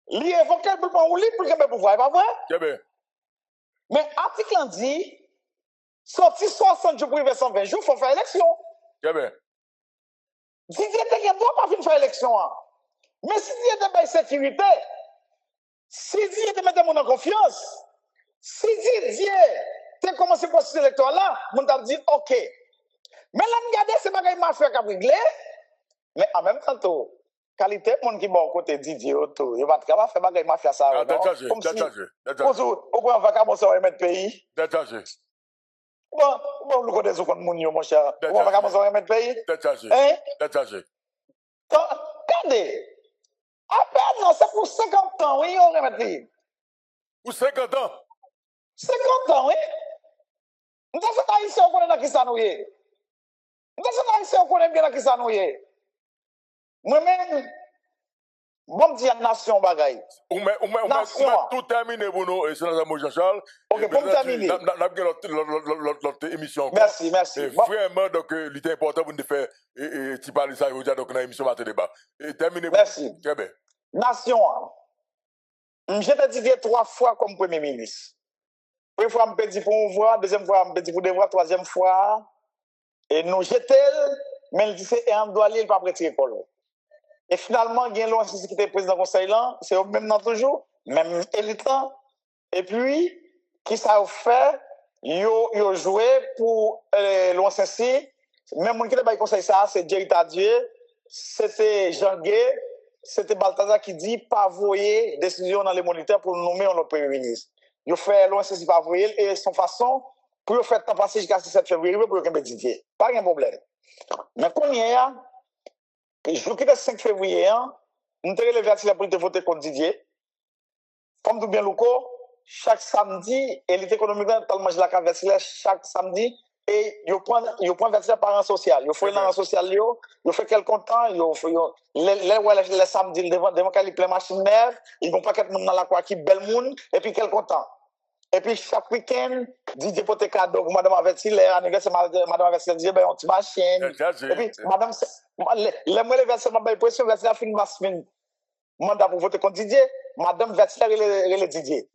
[SPEAKER 4] il évoque pour pas rouler pour que pouvoir, pas vrai?
[SPEAKER 1] Très bien.
[SPEAKER 4] Mais article dit sorti 60 jours privé 120 jours, il faut faire élection.
[SPEAKER 1] Très bien.
[SPEAKER 4] Didier ne doit pas faire élection. Mais si Didier te paye sécurité, si Didier te met en confiance, si Didier te commencé le processus électoral là, on t'a dit OK. Mais là, regardez, c'est pas qu'il m'a fait qu'à régler. Mais en même temps, qualité monde qui bon côté Didier auto, il va pas faire bagay mafia ça.
[SPEAKER 1] Comme si
[SPEAKER 4] au point vacances on mettre pays.
[SPEAKER 1] Déchargé.
[SPEAKER 4] Bon, le côté contre moun yo mon cher. On va commencer à mettre pays.
[SPEAKER 1] Déchargé. Déchargé.
[SPEAKER 4] Regardez. À peine non, c'est pour 50 ans, oui, on remet pays.
[SPEAKER 1] Pour 50 ans.
[SPEAKER 4] 50 ans, oui. Nous sommes haïtiens, on connaît dans qui ça nous est. Nous sommes haïtiens, on connaît bien dans qui ça nous est. Moi-même, bon dire nation bagaille.
[SPEAKER 1] On met tout terminé pour nous, et c'est notre Jean-Charles.
[SPEAKER 4] Ok, pour terminer.
[SPEAKER 1] Nous avons l'autre émission.
[SPEAKER 4] Merci.
[SPEAKER 1] Vraiment, donc, il est important pour nous faire, et tu parles de ça, donc, dans l'émission Matin Débat. Et terminé.
[SPEAKER 4] Merci.
[SPEAKER 1] Très bien.
[SPEAKER 4] Nation, je te dis 3 fois comme Premier ministre. Première fois, je me dis pour me voir, deuxième fois, je me dis pour devoir, troisième fois, et nous jetons, mais il dit c'est un doigt, il ne peut pas retirer l'école. Et finalement, il y a un qui était président du conseil là, c'est au même temps toujours, même élite. Et puis, qui ça fait, ils ont joué pour l'ONCC, même mon qui était dans le conseil ça, c'est Jerry Tadier, c'était Jean Gay, c'était Balthazar qui dit pas voyer décision dans les moniteurs pour nommer un Premier ministre. Ils ont fait l'ONCC pas voyer et son façon pour faire temps passer jusqu'à 7 février pour le Didier. Pas de problème. Mais quand il y a le jour qui est 5 février, nous avons levé la pour voter contre Didier. Comme tout bien Louko, chaque samedi, et l'été économique, tellement je la cave chaque samedi, et ils prennent verser par un social. Ils font un social, ils font quelques temps, les samedis, devant qu'il plein machine neuve, ils vont pas quelqu'un dans la croix qui belle monde, et puis quelques temps. Et puis chaque week-end, Didier pote cadeau pour madame Avertile, anniversaire madame Avertile dit ben on ti machine. Et puis madame les moi les verser ma belle pression verser la fin de semaine. Mandat pour voter contre Didier, madame Vertile le Didier.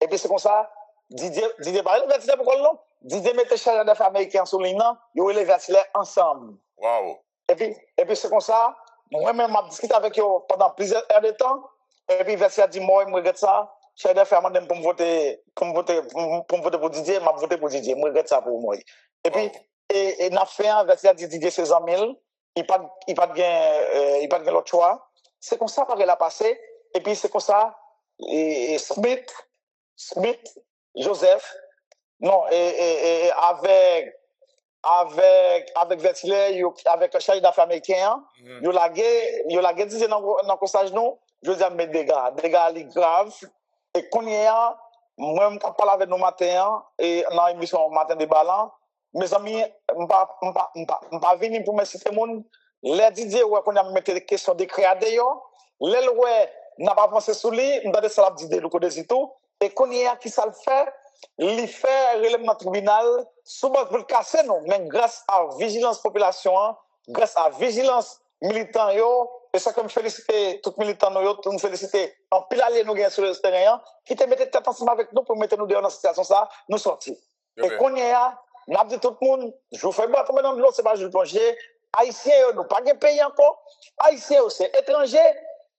[SPEAKER 4] Et puis c'est comme ça Didier parle Vertile pour quoi non? Didier mettait chargé d'affaires américain sur ligne, ils ont les Vertile ensemble.
[SPEAKER 1] Wow.
[SPEAKER 4] Et puis c'est comme ça, moi-même m'a discuté avec eux pendant plusieurs heures de temps. Et puis Vertile a dit moi je regrette ça. J'ai d'affaires pour me voter pour Didier, m'a voté pour Didier. Moi, je regrette ça pour moi. Et puis, et n'a fait un verset de Didier 600 000. Il pas de l'autre choix. C'est comme ça qu'elle a passé. Et puis, c'est comme ça, et Smith, Joseph, non, et avec Vertilet, avec le chef d'affaires américain, il a lagué Didier dans le conseil, non, je veux dire, mais dégâts graves. Et quand il y a, moi, je parle avec nous matin, et dans l'émission Matin des Ballons, mes amis, je ne vais pas venir pour me citer le monde. Les Didier, qu'on a mis des questions de créateurs, les n'a pas pensé sur lui, je vais dire ça, je vais dire tout. Et quand il y a qui ça le fait, il fait relèvement tribunal, souvent pour le casser, non, mais grâce à la vigilance population, grâce à la vigilance militant, et ça comme féliciter tout militant, nous féliciter en pile aller nous gagner sur le terrain, qui te mettait tête ensemble avec nous pour mettre nous dans cette situation, ça, nous sortir. Et qu'on y a, n'a dit tout le monde, je vous fais battre dans l'eau, c'est pas juste plongé, Haïtiens, nous pas de pays encore, Haïtiens, c'est étranger,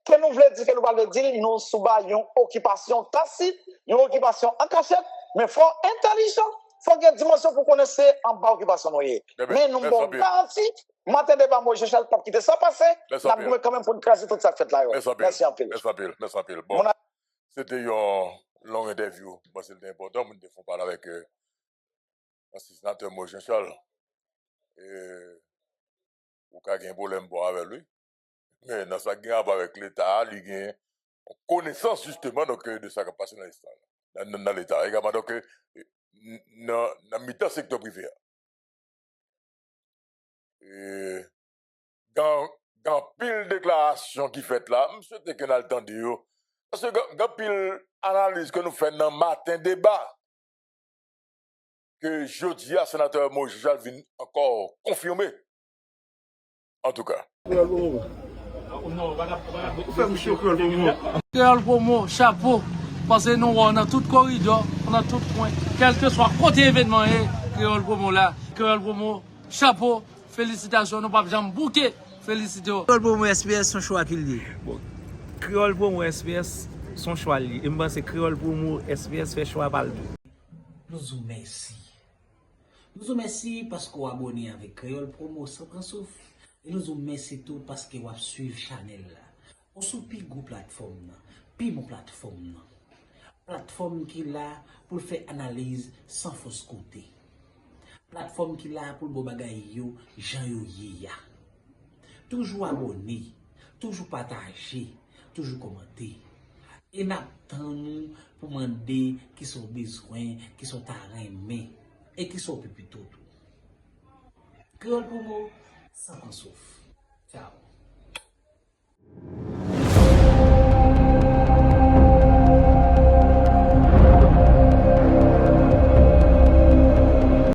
[SPEAKER 4] que nous voulons dire, que nous voulons dire, nous subissons une occupation tacite, une occupation en cachette, mais il faut intelligent, il faut qu'il y ait une dimension pour connaître en bas occupation. Mais nous avons garanti, matin débat, moi, je ne pas quitter ça passer, nous avons quand même pour craser toute cette fête-là. Merci un peu.
[SPEAKER 1] Merci un peu. Bon, c'était une longue interview. Moi, c'était important, nous devons parler avec le sénateur Moïse Charles. Ou qu'il y a un problème avec lui. Mais dans sa guerre avec l'État, il y a une connaissance justement donc, de ce qui passe dans l'État. Également, donc, dans le secteur privé. Et dans pile déclaration qui fait là, je souhaite que nous entendions. Parce que dans pile analyse que nous faisons dans le matin débat, que jeudi, le sénateur Moïse Charles vient encore confirmer. En tout cas.
[SPEAKER 5] Créole pour moi, chapeau, parce que nous, on a tout corridor, on a tout point, quel que soit côté événement, Créole pour moi là, Créole pour moi, chapeau, félicitations, nous pas jamais bouquet, félicitations.
[SPEAKER 6] Créole pour moi, SPS, son choix qu'il dit.
[SPEAKER 7] Créole pour moi, SPS, son choix. Et je pense que Créole pour moi, SPS fait choix par le tout.
[SPEAKER 6] Nous vous remercions. Nous vous remercions parce que vous abonnez avec Créole Promo sans prendre souffle. Et nous vous remercions tout parce que vous suivez Chanel. On sous pi go plateforme, pi mon plateforme. Plateforme qui là pour faire analyse sans fausse côté. Plateforme qui là pour le bagay yo, Jean yo ya. Toujours abonné, toujours partager, toujours commenter. Et n'attendons pour demander qui sont besoin, qui sont arrêtés et qui sont plus tout. Créole pour moi, sans souffle. Ciao.